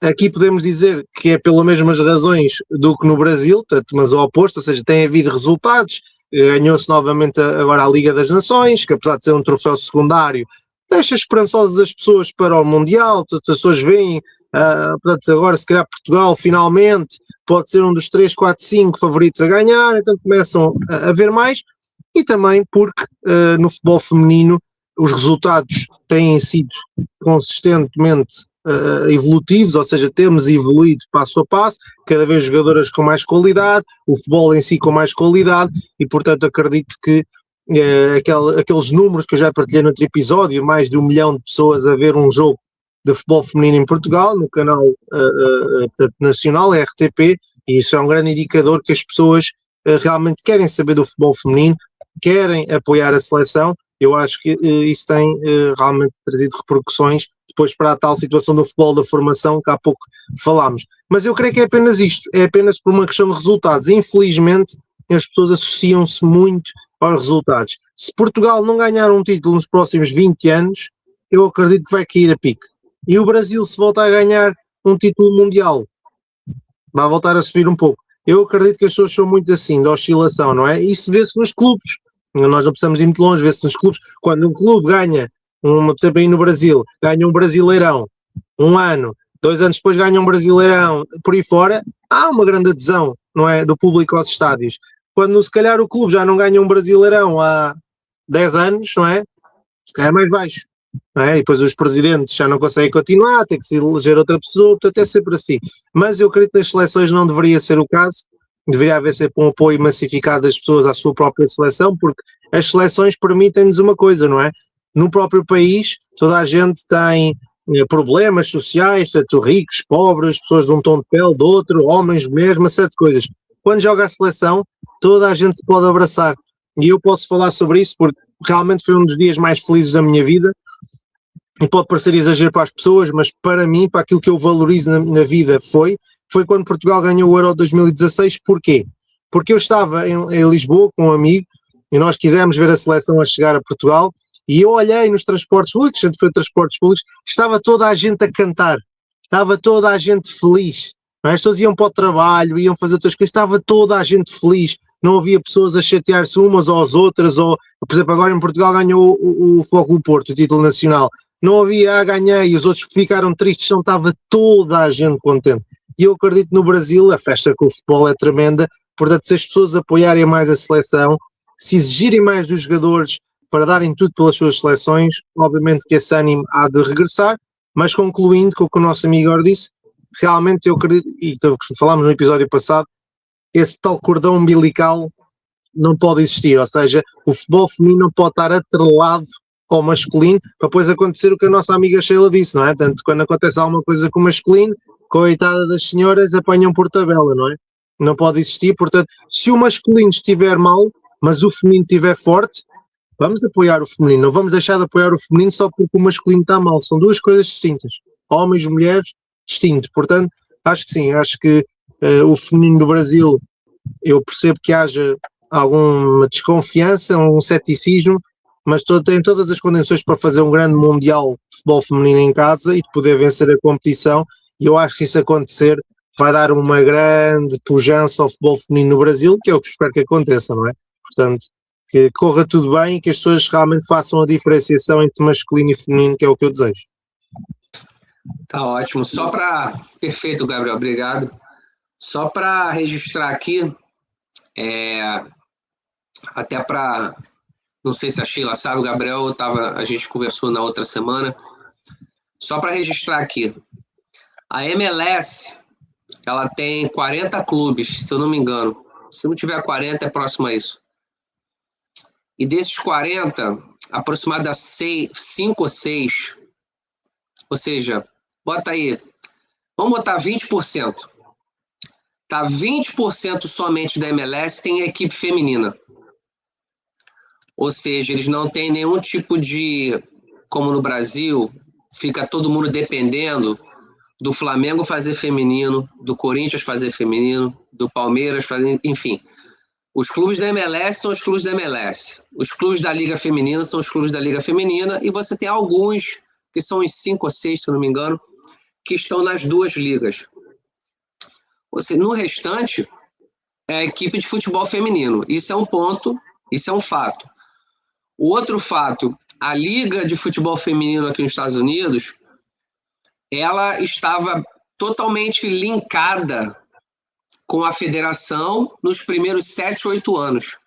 Aqui podemos dizer que é pelas mesmas razões do que no Brasil, mas ao oposto, ou seja, tem havido resultados, ganhou-se novamente agora a Liga das Nações, que apesar de ser um troféu secundário, deixa esperançosas as pessoas para o Mundial, as pessoas veem, portanto agora se calhar Portugal finalmente pode ser um dos 3, 4, 5 favoritos a ganhar, então começam a ver mais, e também porque no futebol feminino os resultados têm sido consistentemente evolutivos, ou seja, temos evoluído passo a passo, cada vez jogadoras com mais qualidade, o futebol em si com mais qualidade, e portanto acredito que aqueles números que eu já partilhei no outro episódio, mais de 1 milhão de pessoas a ver um jogo de futebol feminino em Portugal, no canal nacional, RTP, e isso é um grande indicador que as pessoas realmente querem saber do futebol feminino, querem apoiar a seleção. Eu acho que isso tem realmente trazido repercussões depois para a tal situação do futebol da formação que há pouco falámos. Mas eu creio que é apenas isto, é apenas por uma questão de resultados. Infelizmente, as pessoas associam-se muito aos resultados. Se Portugal não ganhar um título nos próximos 20 anos, eu acredito que vai cair a pique. E o Brasil, se voltar a ganhar um título mundial, vai voltar a subir um pouco. Eu acredito que as pessoas são muito assim, de oscilação, não é? Isso vê-se nos clubes. Nós não precisamos ir muito longe, vê-se nos clubes. Quando um clube ganha, por exemplo aí no Brasil, ganha um Brasileirão, um ano, 2 anos depois ganha um Brasileirão, por aí fora, há uma grande adesão, não é, do público aos estádios. Quando se calhar o clube já não ganha um Brasileirão há 10 anos, não é? Se calhar é mais baixo. Não é? E depois os presidentes já não conseguem continuar, tem que se eleger outra pessoa, portanto é sempre assim. Mas eu acredito que nas seleções não deveria ser o caso, deveria haver sempre um apoio massificado das pessoas à sua própria seleção, porque as seleções permitem-nos uma coisa, não é? No próprio país, toda a gente tem problemas sociais, tanto ricos, pobres, pessoas de um tom de pele, de outro, homens, mulheres, uma série de coisas. Quando joga a seleção, toda a gente se pode abraçar. E eu posso falar sobre isso porque realmente foi um dos dias mais felizes da minha vida. E pode parecer exagero para as pessoas, mas para mim, para aquilo que eu valorizo na vida foi quando Portugal ganhou o Euro 2016. Porquê? Porque eu estava em Lisboa com um amigo e nós quisemos ver a seleção a chegar a Portugal e eu olhei nos transportes públicos, sempre foi transportes públicos, estava toda a gente a cantar, estava toda a gente feliz. Não é? As pessoas iam para o trabalho, iam fazer outras coisas, estava toda a gente feliz, não havia pessoas a chatear-se umas ou às outras, ou, por exemplo, agora em Portugal ganhou o Futebol Porto, o título nacional. Não havia, ganhei, os outros ficaram tristes, não estava toda a gente contente. E eu acredito no Brasil, a festa com o futebol é tremenda, portanto, se as pessoas apoiarem mais a seleção, se exigirem mais dos jogadores para darem tudo pelas suas seleções, obviamente que esse ânimo há de regressar, mas concluindo com o que o nosso amigo agora disse, realmente eu acredito, e falámos no episódio passado, esse tal cordão umbilical não pode existir, ou seja, o futebol feminino não pode estar atrelado ao masculino, para depois acontecer o que a nossa amiga Sheila disse, não é? Tanto quando acontece alguma coisa com o masculino, coitada das senhoras, apanham por tabela, não é? Não pode existir, portanto, se o masculino estiver mal, mas o feminino estiver forte, vamos apoiar o feminino, não vamos deixar de apoiar o feminino só porque o masculino está mal, são duas coisas distintas, homens e mulheres, distinto, portanto, acho que sim, acho que o feminino do Brasil, eu percebo que haja alguma desconfiança, um ceticismo, mas tem todas as condições para fazer um grande mundial de futebol feminino em casa e de poder vencer a competição, e eu acho que isso acontecer vai dar uma grande pujança ao futebol feminino no Brasil, que é o que espero que aconteça, não é? Portanto, que corra tudo bem e que as pessoas realmente façam a diferenciação entre masculino e feminino, que é o que eu desejo. Tá ótimo. Perfeito, Gabriel, obrigado. Só para registrar aqui, até para... Não sei se a Sheila sabe, o Gabriel a gente conversou na outra semana. Só para registrar aqui, a MLS ela tem 40 clubes, se eu não me engano. Se não tiver 40, é próximo a isso. E desses 40, aproximadamente 5 ou 6, ou seja, bota aí, vamos botar 20%. Tá, 20% somente da MLS tem equipe feminina. Ou seja, eles não têm nenhum tipo de, como no Brasil, fica todo mundo dependendo do Flamengo fazer feminino, do Corinthians fazer feminino, do Palmeiras fazer, enfim. Os clubes da MLS são os clubes da MLS. Os clubes da Liga Feminina são os clubes da Liga Feminina, e você tem alguns, que são os 5 ou 6, se eu não me engano, que estão nas duas ligas. No restante, é a equipe de futebol feminino. Isso é um ponto, isso é um fato. O outro fato, a Liga de Futebol Feminino aqui nos Estados Unidos, ela estava totalmente linkada com a federação nos primeiros 7, 8 anos.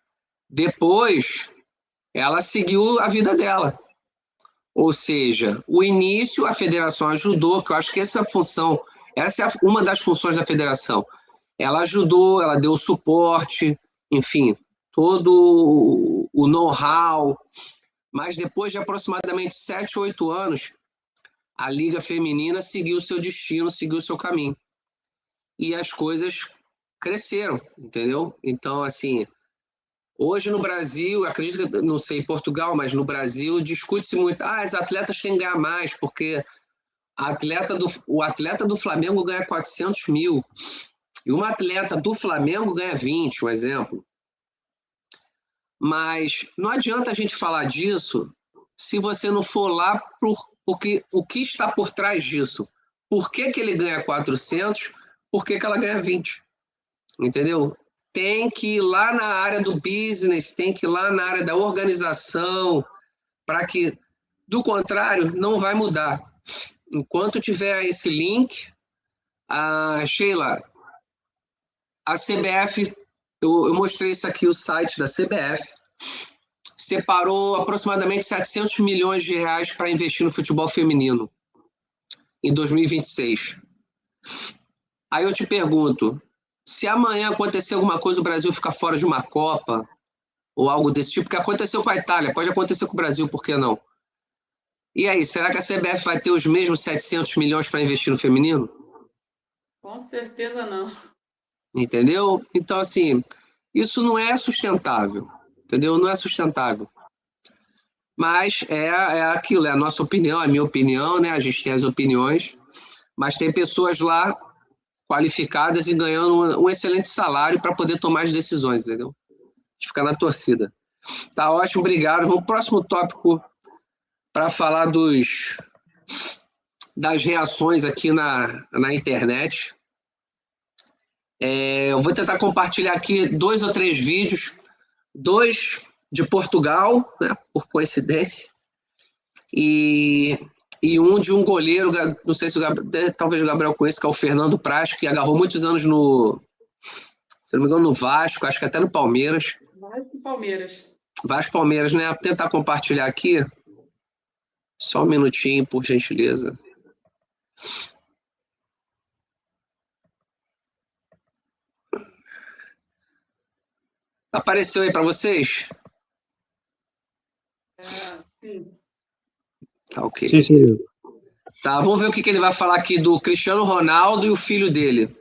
Depois, ela seguiu a vida dela. Ou seja, o início, a federação ajudou, que eu acho que essa é uma das funções da federação. Ela ajudou, ela deu suporte, enfim, todo o know-how. Mas depois de aproximadamente 7, 8 anos, a Liga Feminina seguiu o seu destino, seguiu o seu caminho. E as coisas cresceram, entendeu? Então, assim, hoje no Brasil, acredito que, não sei em Portugal, mas no Brasil discute-se muito, as atletas têm que ganhar mais, porque o atleta do Flamengo ganha 400 mil, e uma atleta do Flamengo ganha 20, um exemplo. Mas não adianta a gente falar disso se você não for lá porque o que está por trás disso. Por que ele ganha 400? Por que ela ganha 20? Entendeu? Tem que ir lá na área do business, tem que ir lá na área da organização, para que, do contrário, não vai mudar. Enquanto tiver esse link, Sheila, a CBF, eu mostrei isso aqui, o site da CBF, separou aproximadamente 700 milhões de reais para investir no futebol feminino em 2026. Aí eu te pergunto, se amanhã acontecer alguma coisa, o Brasil ficar fora de uma Copa ou algo desse tipo, que aconteceu com a Itália, pode acontecer com o Brasil, por que não? E aí, será que a CBF vai ter os mesmos 700 milhões para investir no feminino? Com certeza não. Entendeu? Então, assim, isso não é sustentável, entendeu? Não é sustentável. Mas é aquilo, é a nossa opinião, é a minha opinião, né? A gente tem as opiniões, mas tem pessoas lá qualificadas e ganhando um excelente salário para poder tomar as decisões, entendeu? A gente fica na torcida. Tá ótimo, obrigado. Vamos pro próximo tópico para falar das reações aqui na internet. Eu vou tentar compartilhar aqui 2 ou 3 vídeos, 2 de Portugal, né, por coincidência, e um de um goleiro, não sei se talvez o Gabriel conheça, que é o Fernando Praz, que agarrou muitos anos se não me engano, no Vasco, acho que até no Palmeiras. Vasco Palmeiras, né? Vou tentar compartilhar aqui. Só um minutinho, por gentileza. Apareceu aí para vocês? Sim. Tá ok. Sim. Tá, vamos ver o que ele vai falar aqui do Cristiano Ronaldo e o filho dele.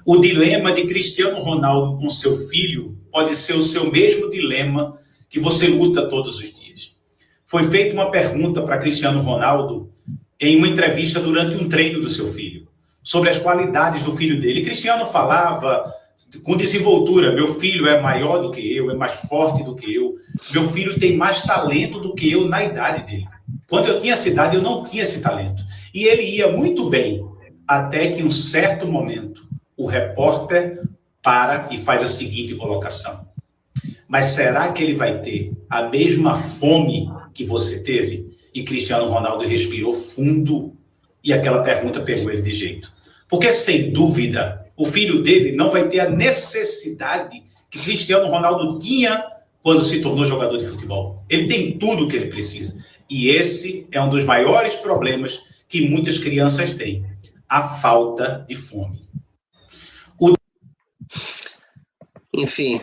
O dilema de Cristiano Ronaldo com seu filho pode ser o seu mesmo dilema que você luta todos os dias. Foi feita uma pergunta para Cristiano Ronaldo em uma entrevista durante um treino do seu filho, sobre as qualidades do filho dele. E Cristiano falava com desenvoltura: meu filho é maior do que eu, é mais forte do que eu, meu filho tem mais talento do que eu na idade dele. Quando eu tinha essa idade, eu não tinha esse talento. E ele ia muito bem, até que em um certo momento, o repórter para e faz a seguinte colocação: mas será que ele vai ter a mesma fome que você teve? E Cristiano Ronaldo respirou fundo e aquela pergunta pegou ele de jeito. Porque, sem dúvida, o filho dele não vai ter a necessidade que Cristiano Ronaldo tinha quando se tornou jogador de futebol. Ele tem tudo o que ele precisa. E esse é um dos maiores problemas que muitas crianças têm: a falta de fome. Enfim.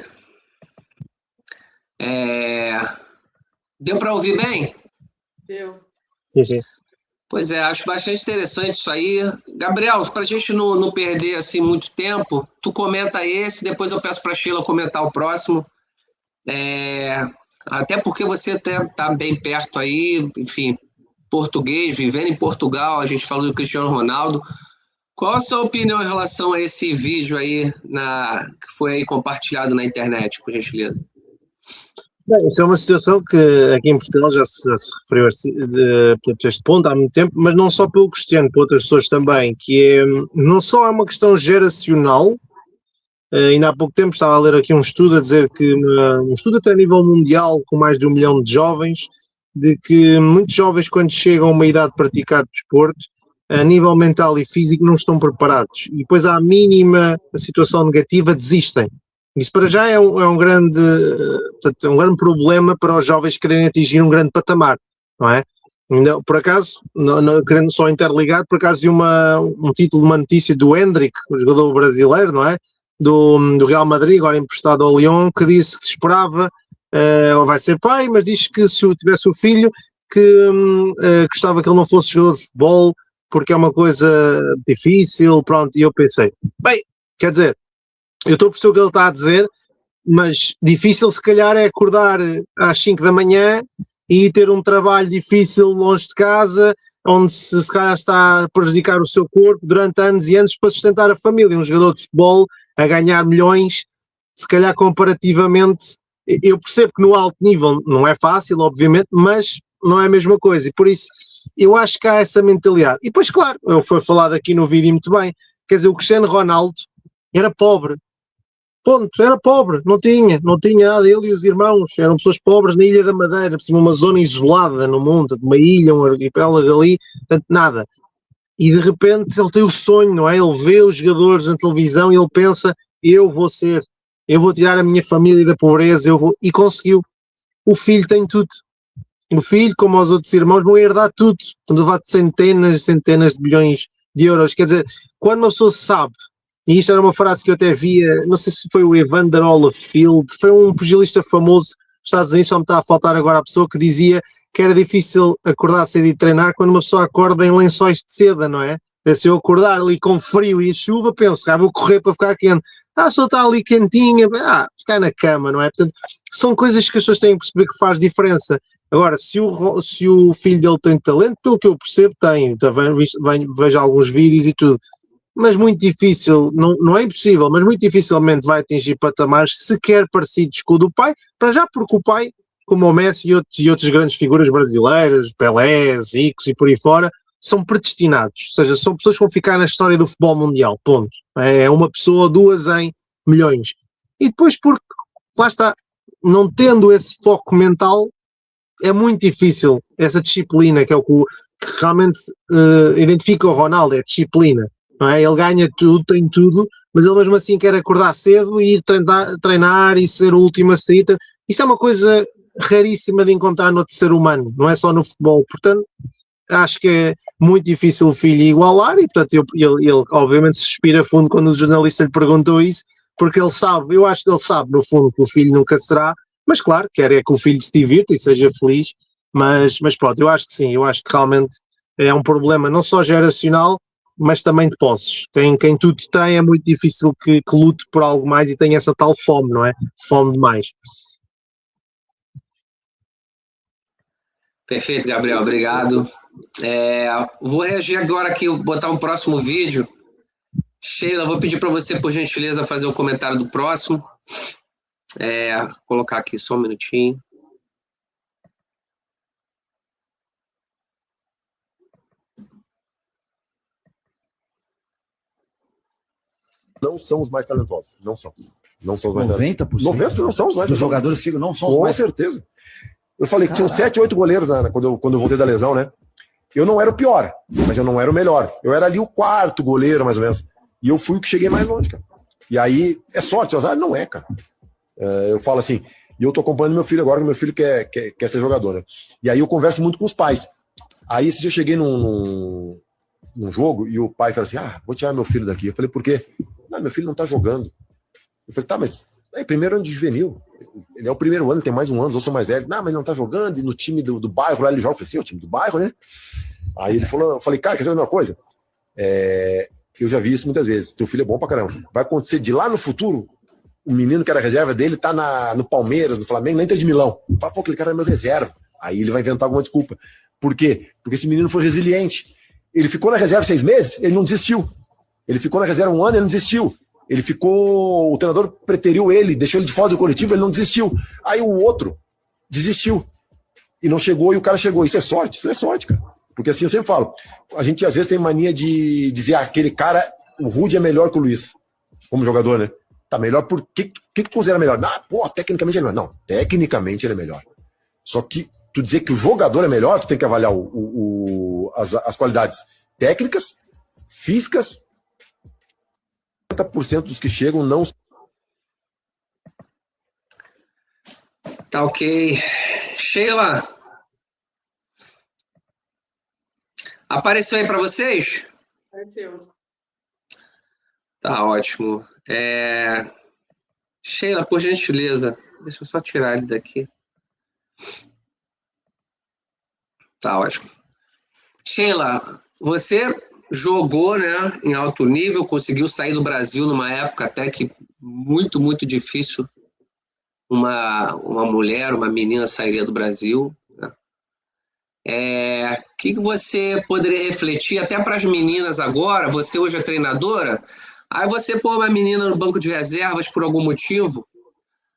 Deu para ouvir bem? Deu. Sim. Pois é, acho bastante interessante isso aí. Gabriel, para a gente não perder assim muito tempo, tu comenta esse, depois eu peço para a Sheila comentar o próximo. Até porque você está bem perto aí, enfim, português, vivendo em Portugal, a gente falou do Cristiano Ronaldo. Qual a sua opinião em relação a esse vídeo aí que foi aí compartilhado na internet, por gentileza? Bem, isso é uma situação que aqui em Portugal já se referiu a este ponto há muito tempo, mas não só pelo Cristiano, por outras pessoas também, que não só é uma questão geracional. Ainda há pouco tempo estava a ler aqui um estudo a dizer que, um estudo até a nível mundial, com mais de 1 milhão de jovens, de que muitos jovens, quando chegam a uma idade de praticar desporto, a nível mental e físico não estão preparados, e depois à mínima situação negativa desistem. Isso para já é um grande problema para os jovens quererem atingir um grande patamar, não é? Por acaso, querendo só interligar, por acaso vi um título de uma notícia do Hendrick, o jogador brasileiro, não é? Do Real Madrid, agora emprestado ao Lyon, que disse que esperava, vai ser pai, mas diz que se tivesse o filho, que gostava que ele não fosse jogador de futebol, porque é uma coisa difícil, pronto, e eu pensei, bem, quer dizer, eu estou a perceber o que ele está a dizer, mas difícil se calhar é acordar às 5 da manhã e ter um trabalho difícil longe de casa, onde se calhar está a prejudicar o seu corpo durante anos e anos para sustentar a família. Um jogador de futebol a ganhar milhões, se calhar comparativamente, eu percebo que no alto nível não é fácil, obviamente, mas não é a mesma coisa, e por isso eu acho que há essa mentalidade. E depois, claro, foi falado aqui no vídeo muito bem, quer dizer, o Cristiano Ronaldo era pobre, ponto, era pobre, não tinha nada, ele e os irmãos eram pessoas pobres na Ilha da Madeira, por cima uma zona isolada no mundo, uma ilha, um arquipélago ali, portanto nada. E de repente ele tem o sonho, não é? Ele vê os jogadores na televisão e ele pensa, eu vou tirar a minha família da pobreza, e conseguiu. O filho tem tudo. O filho, como os outros irmãos, vão herdar tudo. Estamos a levar de centenas de bilhões de euros. Quer dizer, quando uma pessoa sabe, e isto era uma frase que eu até via, não sei se foi o Evander Holyfield, foi um pugilista famoso dos Estados Unidos, só me está a faltar agora a pessoa, que dizia que era difícil acordar cedo e treinar quando uma pessoa acorda em lençóis de seda, não é? Se eu acordar ali com frio e chuva, penso, vou correr para ficar quente. A pessoa está ali quentinha, ficar na cama, não é? Portanto, são coisas que as pessoas têm que perceber que faz diferença. Agora, se o filho dele tem talento, pelo que eu percebo, tem. Vejo alguns vídeos e tudo. Mas muito difícil, não é impossível, mas muito dificilmente vai atingir patamares sequer parecidos com o do pai, para já porque o pai, como o Messi e outras grandes figuras brasileiras, Pelé, Zico e por aí fora, são predestinados, ou seja, são pessoas que vão ficar na história do futebol mundial, ponto. É uma pessoa ou duas em milhões. E depois porque, lá está, não tendo esse foco mental, é muito difícil, essa disciplina, que é o que realmente identifica o Ronaldo, é a disciplina, não é? Ele ganha tudo, tem tudo, mas ele mesmo assim quer acordar cedo e ir treinar e ser o último a sair. Isso é uma coisa raríssima de encontrar no outro ser humano, não é só no futebol, portanto acho que é muito difícil o filho igualar, e portanto ele obviamente se respira fundo quando o jornalista lhe perguntou isso, porque ele sabe, eu acho que ele sabe no fundo que o filho nunca será, mas claro, quer é que o filho se divirta e seja feliz, mas pronto, eu acho que sim, eu acho que realmente é um problema não só geracional, mas também de posses. Quem tudo tem é muito difícil que lute por algo mais e tenha essa tal fome, não é? Fome demais. Perfeito, Gabriel, obrigado. Vou reagir agora aqui, botar um próximo vídeo. Sheila, vou pedir para você, por gentileza, fazer o comentário do próximo. Vou colocar aqui só um minutinho. Não são os mais talentosos, não são. Não são os mais 90%? 90% não são os mais talentosos. Os jogadores ficam, não são os mais... Com certeza. Eu falei que tinham 7, 8 goleiros quando eu voltei da lesão, né? Eu não era o pior, mas eu não era o melhor. Eu era ali o 4º goleiro, mais ou menos. E eu fui o que cheguei mais longe, cara. E aí, é sorte, azar não é, cara. Eu falo assim, e eu tô acompanhando meu filho agora, que meu filho quer ser jogador, né? E aí eu converso muito com os pais. Aí esse dia eu cheguei num jogo e o pai falou assim, vou tirar meu filho daqui. Eu falei, por quê? Não, meu filho não tá jogando. Eu falei, tá, mas é primeiro ano de juvenil. Ele é o primeiro ano, tem mais um ano, eu sou mais velho. Não, mas ele não tá jogando, e no time do bairro lá ele joga. Eu falei assim, o time do bairro, né? Aí ele falou, eu falei, cara, quer saber uma coisa? Eu já vi isso muitas vezes. Teu filho é bom pra caramba. Vai acontecer de lá no futuro, o menino que era reserva dele tá no Palmeiras, no Flamengo, na Inter de Milão. Fala, pô, aquele cara é meu reserva. Aí ele vai inventar alguma desculpa. Por quê? Porque esse menino foi resiliente. Ele ficou na reserva 6 meses, ele não desistiu. Ele ficou na reserva 1 ano, ele não desistiu. Ele ficou... O treinador preteriu ele, deixou ele de fora do coletivo, ele não desistiu. Aí o outro desistiu. E não chegou, e o cara chegou. Isso é sorte, cara. Porque assim eu sempre falo, a gente às vezes tem mania de dizer, aquele cara, o Rudy é melhor que o Luiz, como jogador, né? Tá melhor por... que tu considera melhor? Tecnicamente ele é melhor. Não, tecnicamente ele é melhor. Só que tu dizer que o jogador é melhor, tu tem que avaliar as qualidades técnicas, físicas. 50% dos que chegam não... Tá ok. Sheila, apareceu aí para vocês? Apareceu. Tá ótimo. Sheila, por gentileza, deixa eu só tirar ele daqui. Tá ótimo. Sheila, você jogou, né, em alto nível, conseguiu sair do Brasil numa época até que muito, muito difícil uma mulher, uma menina sairia do Brasil, né? Que você poderia refletir até para as meninas agora? Você hoje é treinadora, aí você pôr uma menina no banco de reservas por algum motivo,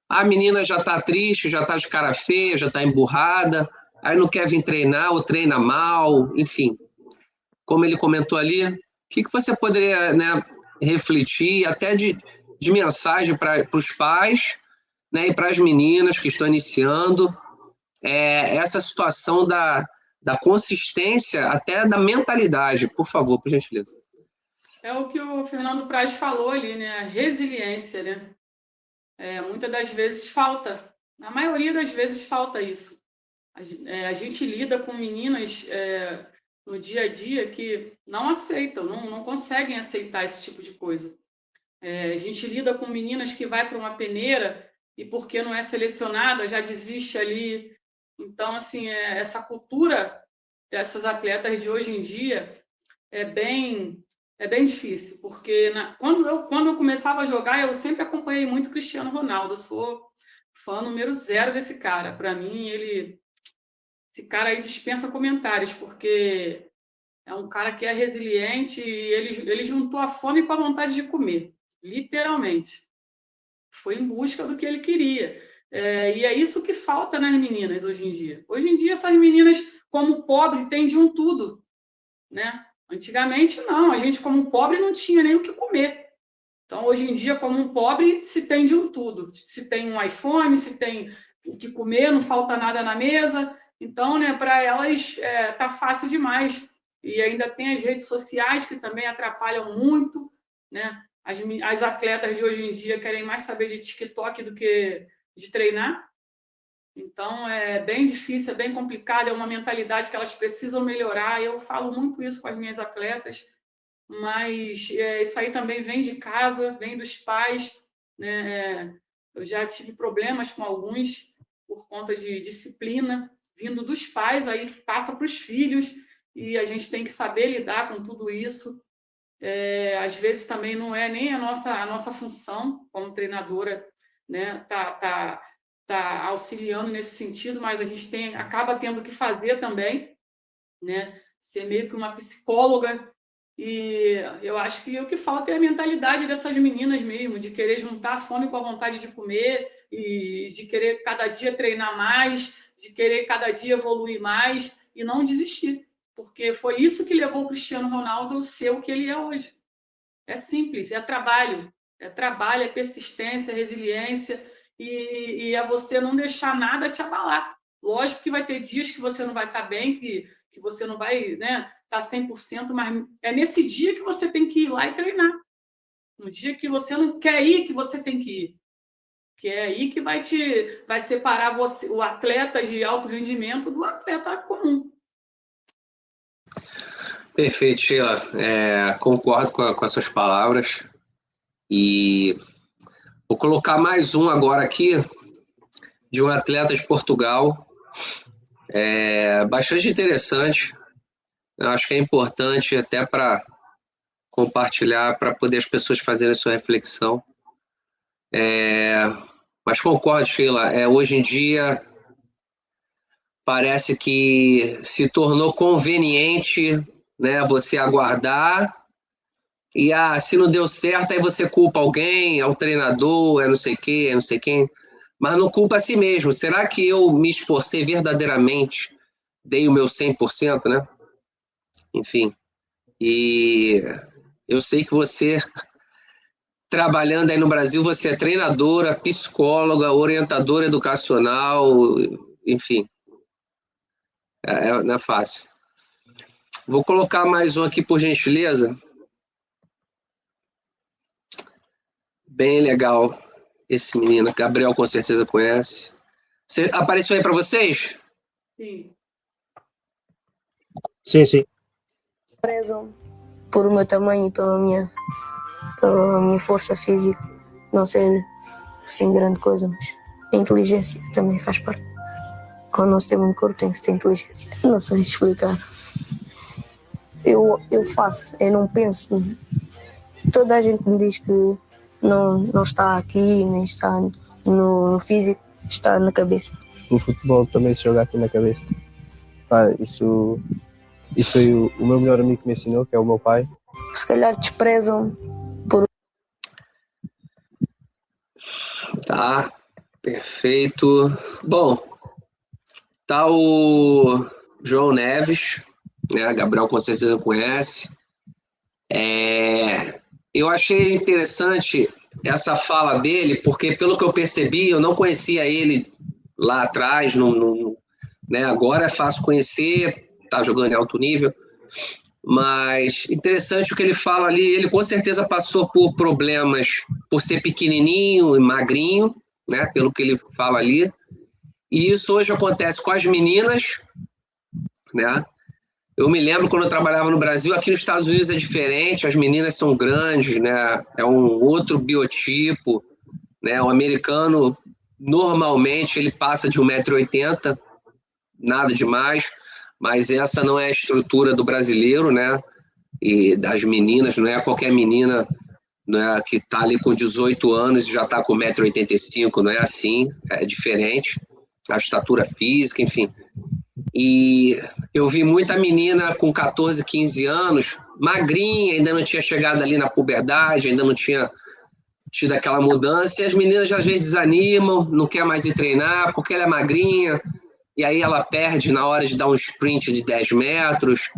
a menina já está triste, já está de cara feia, já está emburrada, aí não quer vir treinar ou treina mal, enfim. Como ele comentou ali, o que você poderia, né, refletir até de mensagem para os pais, né, e para as meninas que estão iniciando essa situação da consistência, até da mentalidade, por favor, por gentileza. É o que o Fernando Praz falou ali, né? A resiliência, né? Muitas das vezes falta, na maioria das vezes falta isso. A gente lida com meninas no dia a dia que não aceitam, não conseguem aceitar esse tipo de coisa. A gente lida com meninas que vai para uma peneira e porque não é selecionada já desiste ali. Então, assim, essa cultura dessas atletas de hoje em dia é bem difícil, porque quando eu começava a jogar, eu sempre acompanhei muito o Cristiano Ronaldo. Eu sou fã número 0 desse cara. Para mim, esse cara aí dispensa comentários, porque é um cara que é resiliente e ele juntou a fome com a vontade de comer, literalmente. Foi em busca do que ele queria. E é isso que falta nas meninas hoje em dia. Hoje em dia, essas meninas, como pobre, têm de um tudo, né? Antigamente, não. A gente, como pobre, não tinha nem o que comer. Então, hoje em dia, como um pobre, se tem de um tudo. Se tem um iPhone, se tem o que comer, não falta nada na mesa. Então, né, para elas tá fácil demais. E ainda tem as redes sociais que também atrapalham muito, né? As atletas de hoje em dia querem mais saber de TikTok do que de treinar. Então, é bem difícil, é bem complicado, é uma mentalidade que elas precisam melhorar. Eu falo muito isso com as minhas atletas, mas isso aí também vem de casa, vem dos pais, né? Eu já tive problemas com alguns por conta de disciplina, vindo dos pais, aí passa para os filhos, e a gente tem que saber lidar com tudo isso. Às vezes também não é nem a nossa função como treinadora, né, tá auxiliando nesse sentido, mas a gente acaba tendo que fazer também, né, ser meio que uma psicóloga. E eu acho que o que falta é a mentalidade dessas meninas mesmo, de querer juntar a fome com a vontade de comer e de querer cada dia treinar mais, de querer cada dia evoluir mais e não desistir, porque foi isso que levou o Cristiano Ronaldo a ser o que ele é hoje. É simples, é trabalho, é persistência, é resiliência e é você não deixar nada te abalar. Lógico que vai ter dias que você não vai estar bem, que você não vai, né, estar 100%, mas é nesse dia que você tem que ir lá e treinar. No dia que você não quer ir, que você tem que ir. Que é aí que vai separar o atleta de alto rendimento do atleta comum. Perfeito, Sheila. Concordo com as suas palavras. E vou colocar mais um agora aqui, de um atleta de Portugal. Bastante interessante. Eu acho que é importante até para compartilhar, para poder as pessoas fazerem a sua reflexão. Mas concordo, Sheila. Hoje em dia parece que se tornou conveniente, né, você aguardar e se não deu certo, aí você culpa alguém, é o treinador, é não sei o quê, é não sei quem, mas não culpa a si mesmo. Será que eu me esforcei verdadeiramente, dei o meu 100%, né? Enfim, e eu sei que você, trabalhando aí no Brasil, você é treinadora, psicóloga, orientadora educacional, enfim, não é fácil. Vou colocar mais um aqui, por gentileza. Bem legal esse menino. Gabriel com certeza conhece. Apareceu aí para vocês? Sim. Sim, sim. Prezam por o meu tamanho e pela minha força física. Não ser assim grande coisa, mas a inteligência também faz parte. Quando não se tem muito corpo, tem que se ter inteligência. Não sei explicar. Eu faço, eu não penso. Toda a gente me diz que não está aqui, nem está no físico, está na cabeça. O futebol também se joga aqui na cabeça. Isso foi o meu melhor amigo que me ensinou, que é o meu pai. Se calhar desprezam por... Tá, perfeito. Bom, tá o João Neves, né? Gabriel com certeza conhece. Eu achei interessante essa fala dele, porque pelo que eu percebi, eu não conhecia ele lá atrás, né? Agora é fácil conhecer, tá jogando em alto nível, mas interessante o que ele fala ali. Ele com certeza passou por problemas por ser pequenininho e magrinho, né? Pelo que ele fala ali, e isso hoje acontece com as meninas, né? Eu me lembro quando eu trabalhava no Brasil, aqui nos Estados Unidos é diferente, as meninas são grandes, né? É um outro biotipo, né? O americano, normalmente, ele passa de 1,80 m, nada demais, mas essa não é a estrutura do brasileiro, né? E das meninas, não é qualquer menina, né, que está ali com 18 anos e já está com 1,85 m, não é assim, é diferente, a estatura física, enfim. E eu vi muita menina com 14, 15 anos, magrinha, ainda não tinha chegado ali na puberdade, ainda não tinha tido aquela mudança, e as meninas às vezes desanimam, não quer mais ir treinar porque ela é magrinha, e aí ela perde na hora de dar um sprint de 10 metros,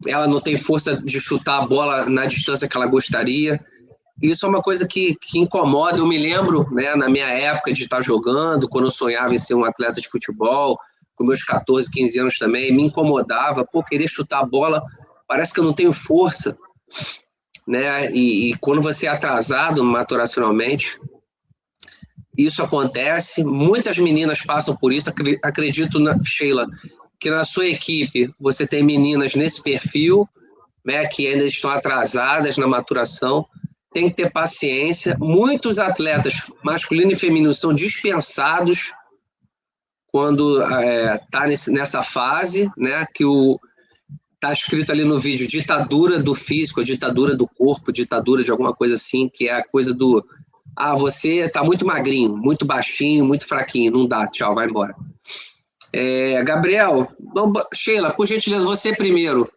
ela não tem força de chutar a bola na distância que ela gostaria. Isso é uma coisa que incomoda. Eu me lembro, né, na minha época de estar jogando, quando eu sonhava em ser um atleta de futebol, com meus 14, 15 anos também, me incomodava, querer chutar a bola, parece que eu não tenho força, né? E quando você é atrasado maturacionalmente, isso acontece. Muitas meninas passam por isso. Acredito, Sheila, que na sua equipe você tem meninas nesse perfil, né, que ainda estão atrasadas na maturação. Tem que ter paciência. Muitos atletas, masculino e feminino, são dispensados quando está nessa fase, né, que está escrito ali no vídeo, ditadura do físico, ditadura do corpo, ditadura de alguma coisa assim, que é a coisa do, você está muito magrinho, muito baixinho, muito fraquinho, não dá, tchau, vai embora. Gabriel, Sheila, por gentileza, você primeiro.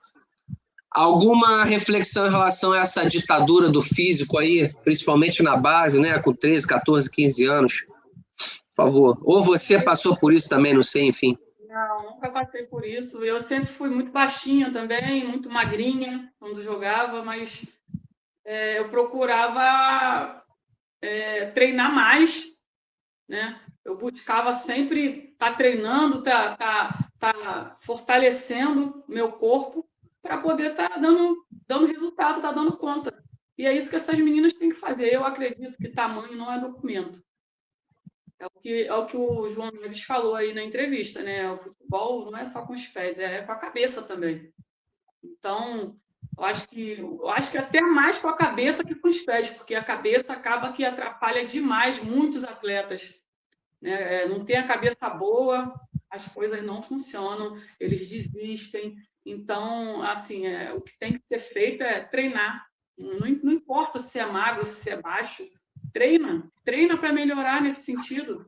Alguma reflexão em relação a essa ditadura do físico aí, principalmente na base, né, com 13, 14, 15 anos? Por favor. Ou você passou por isso também, não sei, enfim. Não, nunca passei por isso. Eu sempre fui muito baixinha também, muito magrinha quando jogava, mas eu procurava treinar mais, né? Eu buscava sempre estar treinando, tá fortalecendo meu corpo para poder estar dando resultado, estar dando conta. E é isso que essas meninas têm que fazer. Eu acredito que tamanho não é documento. É o que o João Neves falou aí na entrevista, né? O futebol não é só com os pés, é com a cabeça também. Então, eu acho que até mais com a cabeça que com os pés, porque a cabeça acaba que atrapalha demais muitos atletas, né? Não tem a cabeça boa, as coisas não funcionam, eles desistem. Então, assim, o que tem que ser feito é treinar. Não importa se é magro, se é baixo, treina para melhorar nesse sentido.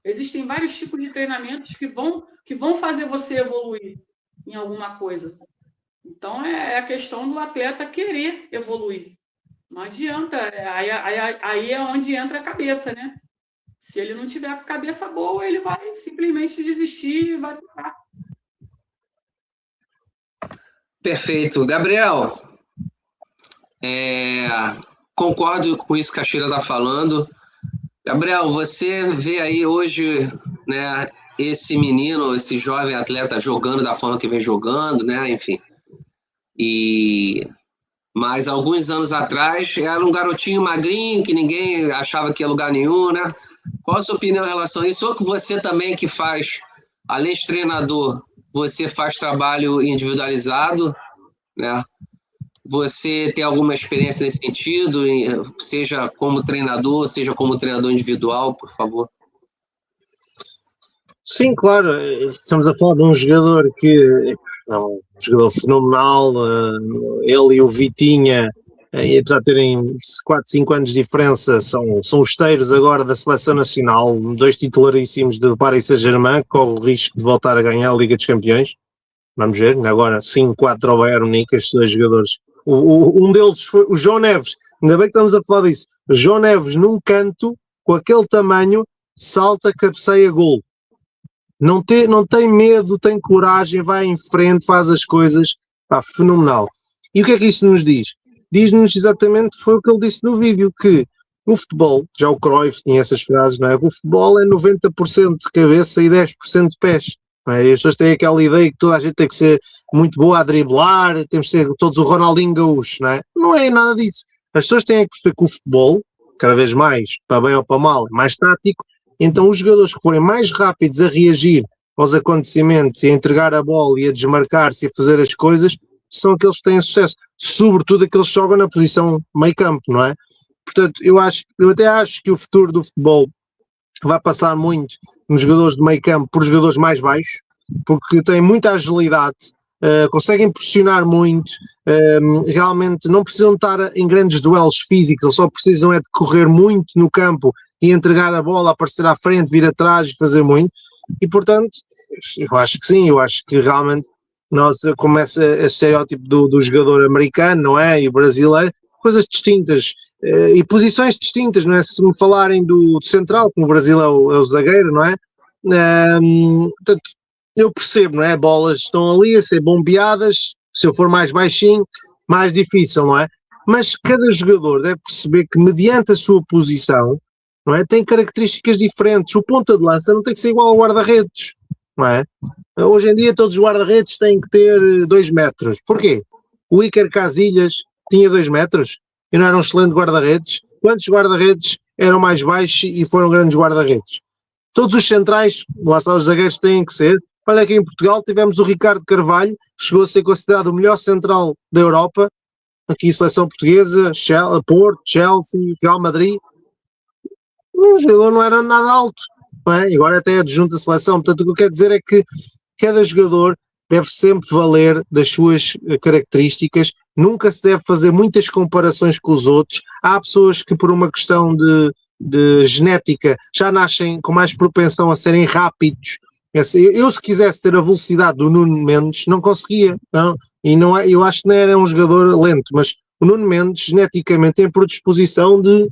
Existem vários tipos de treinamentos que vão fazer você evoluir em alguma coisa. Então, é a questão do atleta querer evoluir. Não adianta. Aí é onde entra a cabeça, né? Se ele não tiver a cabeça boa, ele vai simplesmente desistir e vai parar. Perfeito. Gabriel, concordo com isso que a Sheila está falando. Gabriel, você vê aí hoje, né, esse menino, esse jovem atleta jogando da forma que vem jogando, né, enfim. Mas alguns anos atrás era um garotinho magrinho que ninguém achava que ia lugar nenhum, né? Qual a sua opinião em relação a isso? Ou que você também que faz, além de treinador, você faz trabalho individualizado, né? Você tem alguma experiência nesse sentido, seja como treinador individual, por favor? Sim, claro, estamos a falar de um jogador que é um jogador fenomenal, ele e o Vitinha, apesar de terem 4, 5 anos de diferença, são os esteiros agora da seleção nacional, 2 titularíssimos do Paris Saint-Germain, que corre o risco de voltar a ganhar a Liga dos Campeões. Vamos ver, agora 5-4 ao Bayern Munique, estes 2 jogadores. Um deles foi o João Neves, ainda bem que estamos a falar disso. O João Neves, num canto, com aquele tamanho, salta, cabeceia, gol. Não tem medo, tem coragem, vai em frente, faz as coisas, pá, fenomenal. E o que é que isto nos diz? Diz-nos exatamente, foi o que ele disse no vídeo, que o futebol, já o Cruyff tinha essas frases, não é? O futebol é 90% de cabeça e 10% de pés. Não é? E as pessoas têm aquela ideia que toda a gente tem que ser muito boa a driblar, temos que ser todos o Ronaldinho Gaúcho, não é? Não é nada disso. As pessoas têm que perceber que o futebol, cada vez mais, para bem ou para mal, é mais tático. Então os jogadores que forem mais rápidos a reagir aos acontecimentos e a entregar a bola e a desmarcar-se e a fazer as coisas, são aqueles que têm sucesso. Sobretudo aqueles que jogam na posição meio campo, não é? Portanto, eu até acho que o futuro do futebol vai passar muito nos jogadores de meio campo por jogadores mais baixos, porque têm muita agilidade, conseguem pressionar muito, realmente não precisam estar em grandes duelos físicos, eles só precisam é de correr muito no campo e entregar a bola, aparecer à frente, vir atrás e fazer muito. E portanto, eu acho que sim, eu acho que realmente nós começa esse estereótipo do jogador americano, não é? E o brasileiro, coisas distintas e posições distintas, não é? Se me falarem do central, como o Brasil é o zagueiro, não é? Portanto, eu percebo, não é? Bolas estão ali a ser bombeadas, se eu for mais baixinho, mais difícil, não é? Mas cada jogador deve perceber que mediante a sua posição, não é? Tem características diferentes. O ponta de lança não tem que ser igual ao guarda-redes, não é? Hoje em dia todos os guarda-redes têm que ter 2 metros. Porquê? O Iker Casillas tinha 2 metros e não era um excelente guarda-redes. Quantos guarda-redes eram mais baixos e foram grandes guarda-redes? Todos os centrais, lá está, os zagueiros têm que ser. Olha, aqui em Portugal tivemos o Ricardo Carvalho, chegou a ser considerado o melhor central da Europa, aqui seleção portuguesa, Porto, Chelsea, Real Madrid. O jogador não era nada alto, não é? E agora até é adjunto da seleção. Portanto, o que eu quero dizer é que cada jogador deve sempre valer das suas características, nunca se deve fazer muitas comparações com os outros. Há pessoas que por uma questão de genética já nascem com mais propensão a serem rápidos. Eu se quisesse ter a velocidade do Nuno Mendes não conseguia, não? E não é, eu acho que não era um jogador lento, mas o Nuno Mendes geneticamente tem predisposição de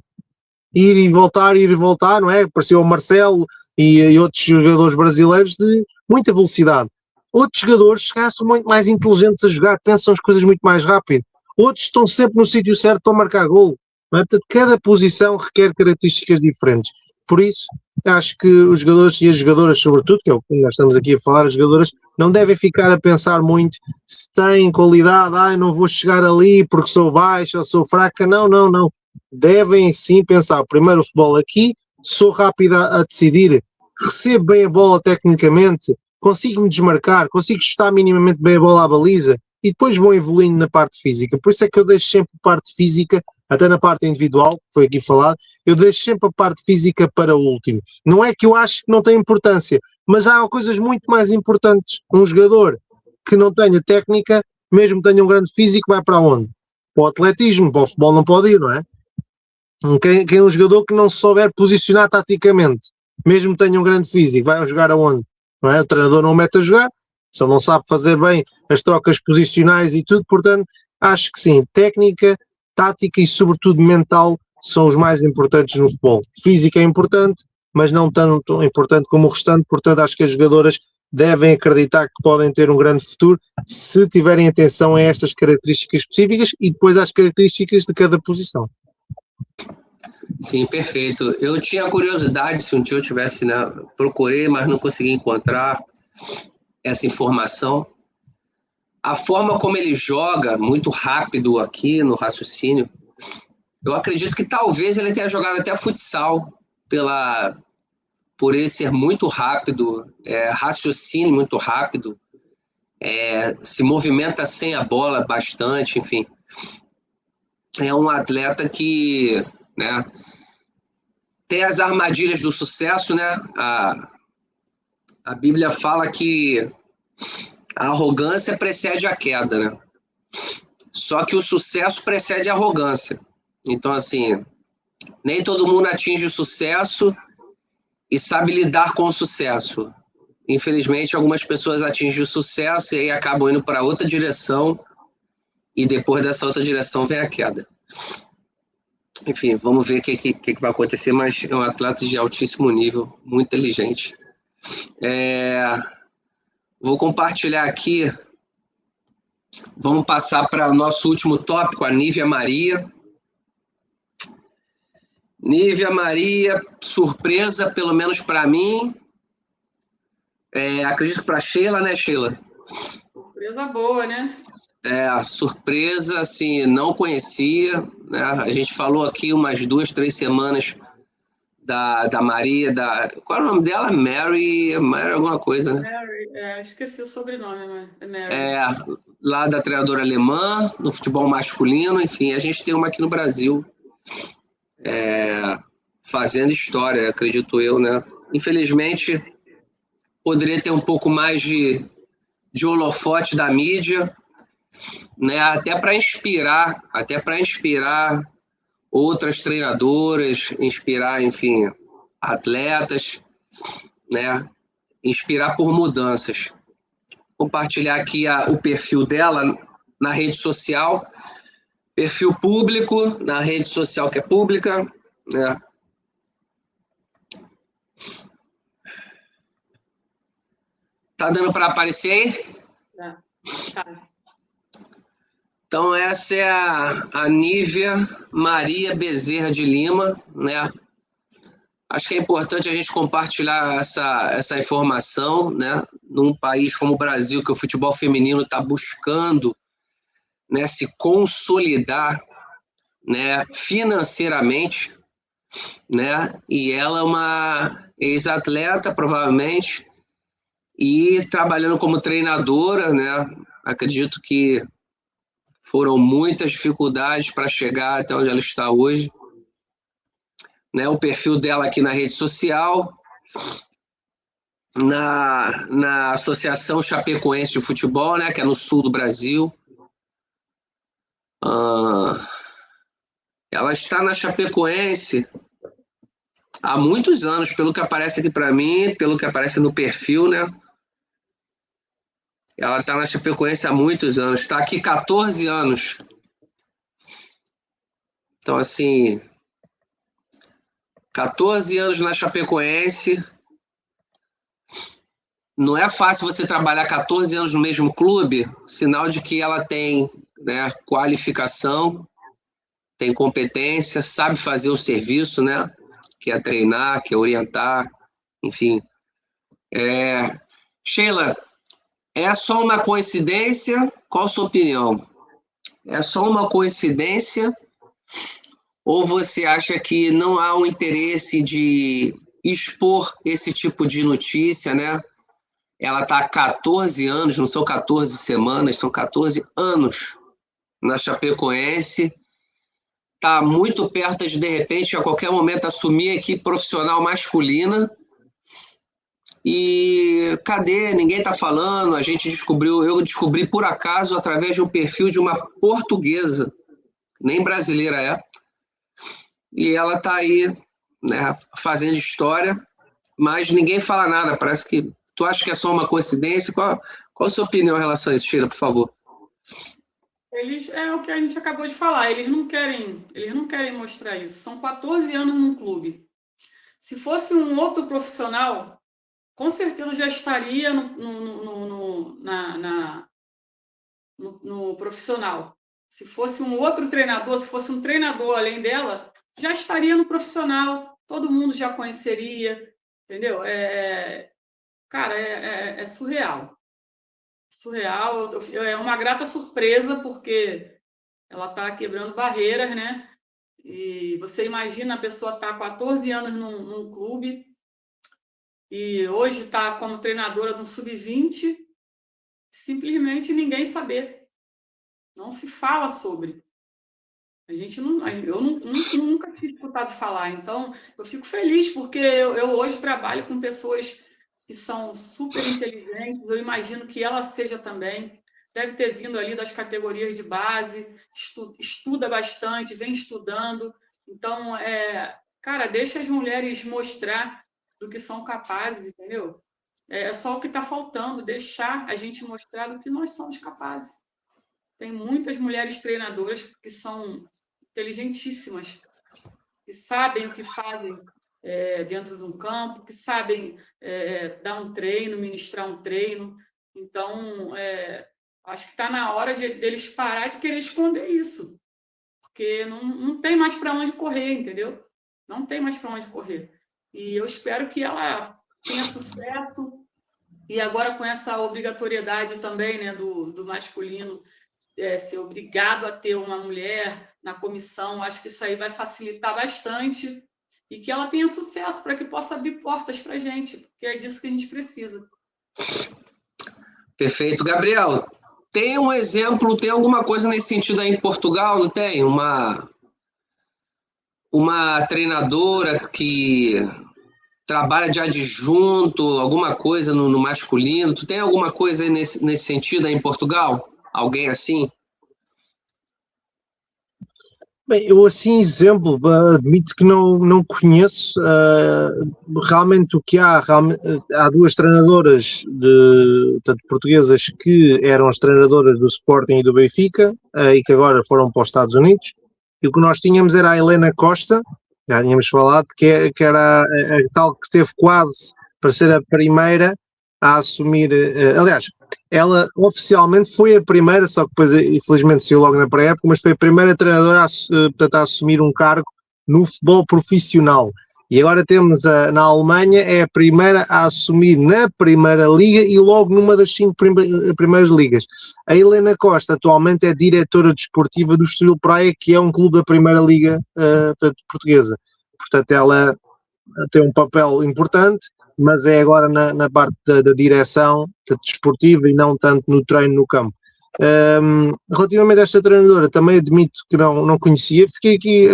ir e voltar, não é? Apareceu o Marcelo e outros jogadores brasileiros de muita velocidade. Outros jogadores, se calhar, são muito mais inteligentes a jogar, pensam as coisas muito mais rápido. Outros estão sempre no sítio certo para marcar golo. Não é? Portanto, cada posição requer características diferentes. Por isso, acho que os jogadores e as jogadoras, sobretudo, que é o que nós estamos aqui a falar, as jogadoras não devem ficar a pensar muito se têm qualidade, não vou chegar ali porque sou baixa ou sou fraca. Não. Devem sim pensar, primeiro o futebol aqui, sou rápida a decidir, recebo bem a bola tecnicamente, consigo me desmarcar, consigo chutar minimamente bem a bola à baliza, e depois vão evoluindo na parte física. Por isso é que eu deixo sempre a parte física, até na parte individual, que foi aqui falado, eu deixo sempre a parte física para o último. Não é que eu acho que não tem importância, mas há coisas muito mais importantes. Um jogador que não tenha técnica, mesmo que tenha um grande físico, vai para onde? Para o atletismo, para o futebol não pode ir, não é? Quem é um jogador que não se souber posicionar taticamente, mesmo que tenha um grande físico, vai jogar aonde? Não é? O treinador não o mete a jogar, se ele não sabe fazer bem as trocas posicionais e tudo, portanto, acho que sim, técnica, tática e sobretudo mental são os mais importantes no futebol. Física é importante, mas não tanto importante como o restante, portanto acho que as jogadoras devem acreditar que podem ter um grande futuro se tiverem atenção a estas características específicas e depois às características de cada posição. Sim, perfeito. Eu tinha curiosidade se um dia eu tivesse, né, procurei, mas não consegui encontrar essa informação. A forma como ele joga, muito rápido aqui no raciocínio, eu acredito que talvez ele tenha jogado até futsal, por ele ser muito rápido, raciocínio muito rápido, se movimenta sem a bola bastante, enfim. É um atleta que, né, tem as armadilhas do sucesso, né? A Bíblia fala que a arrogância precede a queda, né? Só que o sucesso precede a arrogância. Então, assim, nem todo mundo atinge o sucesso e sabe lidar com o sucesso. Infelizmente, algumas pessoas atingem o sucesso e aí acabam indo para outra direção e depois dessa outra direção vem a queda. Enfim, vamos ver o que vai acontecer, mas é um atleta de altíssimo nível, muito inteligente. Vou compartilhar aqui, vamos passar para o nosso último tópico, a Nívia Maria. Nívia Maria, surpresa, pelo menos para mim. Acredito que para a Sheila, né, Sheila? Surpresa boa, né? Surpresa, assim, não conhecia, né? A gente falou aqui umas 2-3 semanas da Maria, qual é o nome dela? Mary alguma coisa, né? Mary, esqueci o sobrenome, mas é Mary. Lá da treinadora alemã, no futebol masculino, enfim, a gente tem uma aqui no Brasil, fazendo história, acredito eu, né? Infelizmente, poderia ter um pouco mais de holofote da mídia, né? Até para inspirar outras treinadoras, inspirar, enfim, atletas, né? Inspirar por mudanças. Compartilhar aqui o perfil dela na rede social, perfil público, na rede social que é pública, né? Tá dando para aparecer aí? Tá. Então, essa é a Nívia Maria Bezerra de Lima, né? Acho que é importante a gente compartilhar essa informação, né? Num país como o Brasil, que o futebol feminino está buscando, né, se consolidar, né, financeiramente, né? E ela é uma ex-atleta, provavelmente, e trabalhando como treinadora, né? Acredito que foram muitas dificuldades para chegar até onde ela está hoje. Né, o perfil dela aqui na rede social, na Associação Chapecoense de Futebol, né, que é no sul do Brasil. Ela está na Chapecoense há muitos anos, pelo que aparece aqui para mim, pelo que aparece no perfil, né? Ela está na Chapecoense há muitos anos, está aqui 14 anos. Então, assim, 14 anos na Chapecoense. Não é fácil você trabalhar 14 anos no mesmo clube, sinal de que ela tem, né, qualificação, tem competência, sabe fazer o serviço, né? Que é treinar, que é orientar, enfim. Sheila, é só uma coincidência? Qual a sua opinião? É só uma coincidência? Ou você acha que não há um interesse de expor esse tipo de notícia, né? ela está há 14 anos, não são 14 semanas, são 14 anos na Chapecoense. Está muito perto de repente, a qualquer momento, assumir a equipe profissional masculina. E cadê? Ninguém está falando. Eu descobri por acaso através de um perfil de uma portuguesa, nem brasileira é, e ela está aí, né, fazendo história, mas ninguém fala nada. Parece que tu acha que é só uma coincidência? Qual a sua opinião em relação a isso, Sheila, por favor? É o que a gente acabou de falar, eles não querem mostrar isso. São 14 anos num clube. Se fosse um outro profissional, com certeza já estaria no profissional. Se fosse um outro treinador, se fosse um treinador além dela, já estaria no profissional, todo mundo já conheceria, entendeu? Cara, é surreal. Surreal, é uma grata surpresa, porque ela está quebrando barreiras, né? E você imagina a pessoa estar 14 anos num clube e hoje está como treinadora de um sub-20, simplesmente ninguém saber. Não se fala sobre. Eu nunca tive escutado falar. Então, eu fico feliz, porque eu hoje trabalho com pessoas que são super inteligentes. Eu imagino que ela seja também. Deve ter vindo ali das categorias de base, estuda bastante, vem estudando. Então, cara, deixa as mulheres mostrar do que são capazes, entendeu? É só o que está faltando, deixar a gente mostrar do que nós somos capazes. Tem muitas mulheres treinadoras que são inteligentíssimas, que sabem o que fazem dentro de um campo, que sabem dar um treino, ministrar um treino. Então, acho que está na hora deles parar de querer esconder isso, porque não tem mais para onde correr, entendeu? Não tem mais para onde correr. E eu espero que ela tenha sucesso, e agora com essa obrigatoriedade também, né, do masculino ser obrigado a ter uma mulher na comissão, acho que isso aí vai facilitar bastante, e que ela tenha sucesso para que possa abrir portas para a gente, porque é disso que a gente precisa. Perfeito. Gabriel, tem um exemplo, tem alguma coisa nesse sentido aí em Portugal, não tem? Uma treinadora que trabalha de adjunto, alguma coisa no masculino. Tu tem alguma coisa aí nesse sentido aí em Portugal? Alguém assim? Bem, eu assim, exemplo, admito que não conheço. Realmente o que há duas treinadoras portuguesas que eram as treinadoras do Sporting e do Benfica, e que agora foram para os Estados Unidos, e o que nós tínhamos era a Helena Costa, já tínhamos falado, que era a tal que esteve quase para ser a primeira a assumir, aliás, ela oficialmente foi a primeira, só que depois infelizmente saiu logo na pré-época, mas foi a primeira treinadora a assumir um cargo no futebol profissional. E agora temos na Alemanha, é a primeira a assumir na Primeira Liga e logo numa das 5 primeiras ligas. A Helena Costa atualmente é diretora desportiva do Estoril Praia, que é um clube da Primeira Liga portuguesa. Portanto, ela tem um papel importante, mas é agora na parte da direção desportiva e não tanto no treino no campo. Relativamente a esta treinadora, também admito que não conhecia, fiquei aqui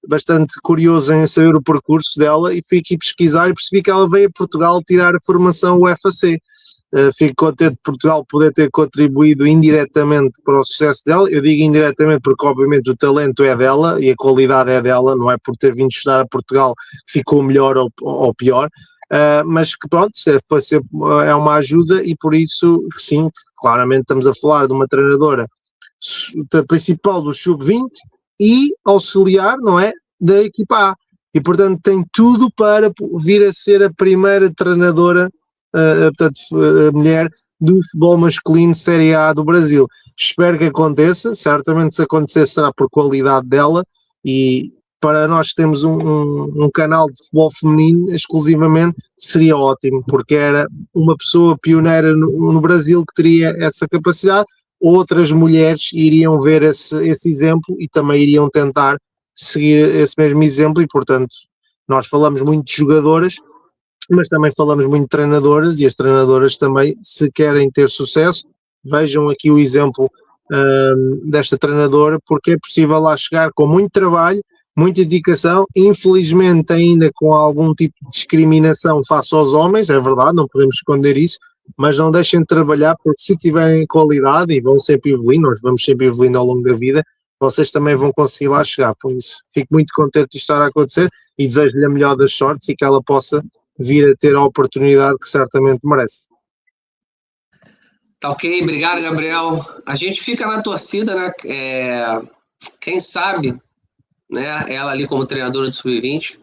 bastante curioso em saber o percurso dela e fui aqui pesquisar e percebi que ela veio a Portugal tirar a formação UFAC. Fico contente de Portugal poder ter contribuído indiretamente para o sucesso dela. Eu digo indiretamente porque obviamente o talento é dela e a qualidade é dela, não é por ter vindo estudar a Portugal que ficou melhor ou pior, mas que pronto, é uma ajuda e por isso sim, claramente estamos a falar de uma treinadora principal do Sub-20 e auxiliar, não é, da equipa A, e portanto tem tudo para vir a ser a primeira treinadora mulher do futebol masculino Série A do Brasil. Espero que aconteça, certamente se acontecer será por qualidade dela, e para nós que temos um canal de futebol feminino exclusivamente, seria ótimo, porque era uma pessoa pioneira no Brasil que teria essa capacidade. Outras mulheres iriam ver esse exemplo e também iriam tentar seguir esse mesmo exemplo, e portanto nós falamos muito de jogadoras, mas também falamos muito de treinadoras, e as treinadoras também, se querem ter sucesso, vejam aqui o exemplo desta treinadora, porque é possível lá chegar com muito trabalho, muita dedicação, infelizmente ainda com algum tipo de discriminação face aos homens, é verdade, não podemos esconder isso, mas não deixem de trabalhar, porque se tiverem qualidade, e vão sempre evoluir, nós vamos sempre evoluindo ao longo da vida, vocês também vão conseguir lá chegar. Por isso, fico muito contente de estar a acontecer e desejo-lhe a melhor das sortes e que ela possa vir a ter a oportunidade que certamente merece. Tá ok, obrigado, Gabriel. A gente fica na torcida, né? Quem sabe, né? Ela ali como treinadora do Sub-20,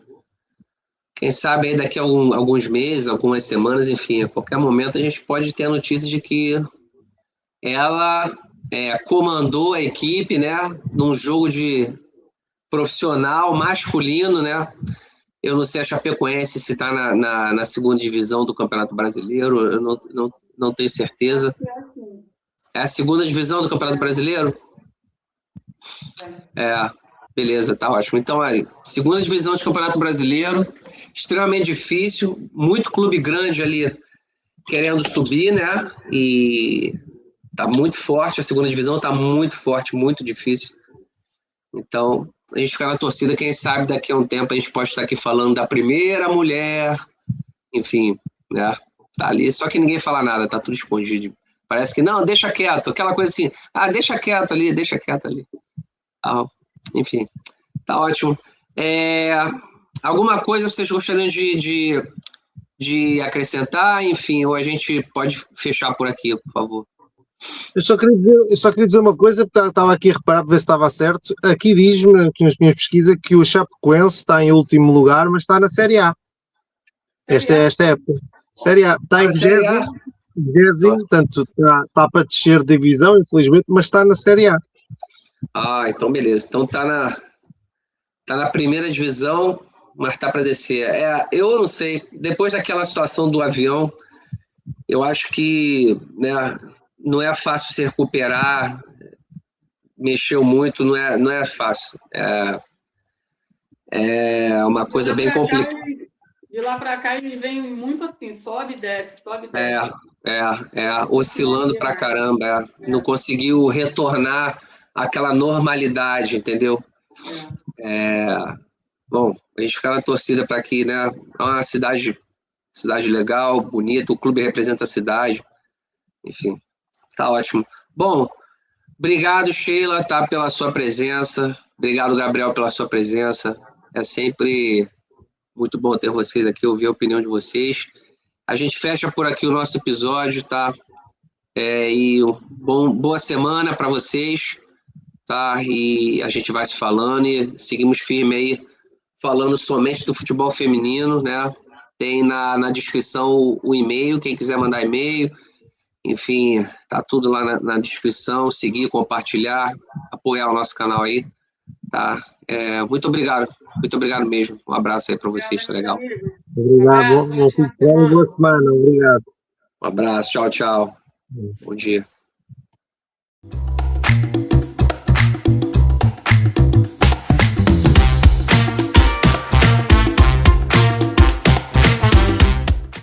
quem sabe aí daqui a alguns meses, algumas semanas, enfim, a qualquer momento a gente pode ter a notícia de que ela comandou a equipe, né? Num jogo de profissional masculino, né? Eu não sei a Chapecoense se está na segunda divisão do Campeonato Brasileiro, eu não tenho certeza. É a segunda divisão do Campeonato Brasileiro? Beleza, tá ótimo. Então, aí, segunda divisão de Campeonato Brasileiro, extremamente difícil, muito clube grande ali querendo subir, né? E tá muito forte, a segunda divisão tá muito forte, muito difícil. Então, a gente fica na torcida, quem sabe daqui a um tempo a gente pode estar aqui falando da primeira mulher, enfim, né? Tá ali, só que ninguém fala nada, tá tudo escondido. Parece que, não, deixa quieto, aquela coisa assim, deixa quieto ali. Enfim, tá ótimo. Alguma coisa vocês gostariam de acrescentar, enfim, ou a gente pode fechar por aqui, por favor. Eu só queria dizer uma coisa, porque estava aqui a reparar para ver se estava certo. Aqui diz-me, aqui nas minhas pesquisas, que o Chapecoense está em último lugar, mas está na Série A. Esta época. Série A. Está em 20º, portanto está para descer de divisão, infelizmente, mas está na Série A. Então beleza. Então tá na primeira divisão, mas tá para descer. Eu não sei, depois daquela situação do avião, eu acho que, né, não é fácil se recuperar, mexeu muito, não é fácil. É uma coisa bem complicada. De lá para cá ele vem muito assim, sobe e desce, sobe e desce. Oscilando pra caramba, não conseguiu retornar àquela normalidade, entendeu? Bom, a gente fica na torcida para que, né, é uma cidade legal, bonita, o clube representa a cidade, enfim, tá ótimo. Bom, obrigado, Sheila, tá, pela sua presença, obrigado, Gabriel, pela sua presença, é sempre muito bom ter vocês aqui, ouvir a opinião de vocês. A gente fecha por aqui o nosso episódio, tá? E boa semana para vocês, tá? E a gente vai se falando e seguimos firme aí, falando somente do futebol feminino, né? Tem na descrição o e-mail, quem quiser mandar e-mail, enfim, tá tudo lá na descrição, seguir, compartilhar, apoiar o nosso canal aí, tá? Muito obrigado mesmo. Um abraço aí para vocês, tá legal? Obrigado, boa semana, obrigado. Um abraço, tchau. Bom dia.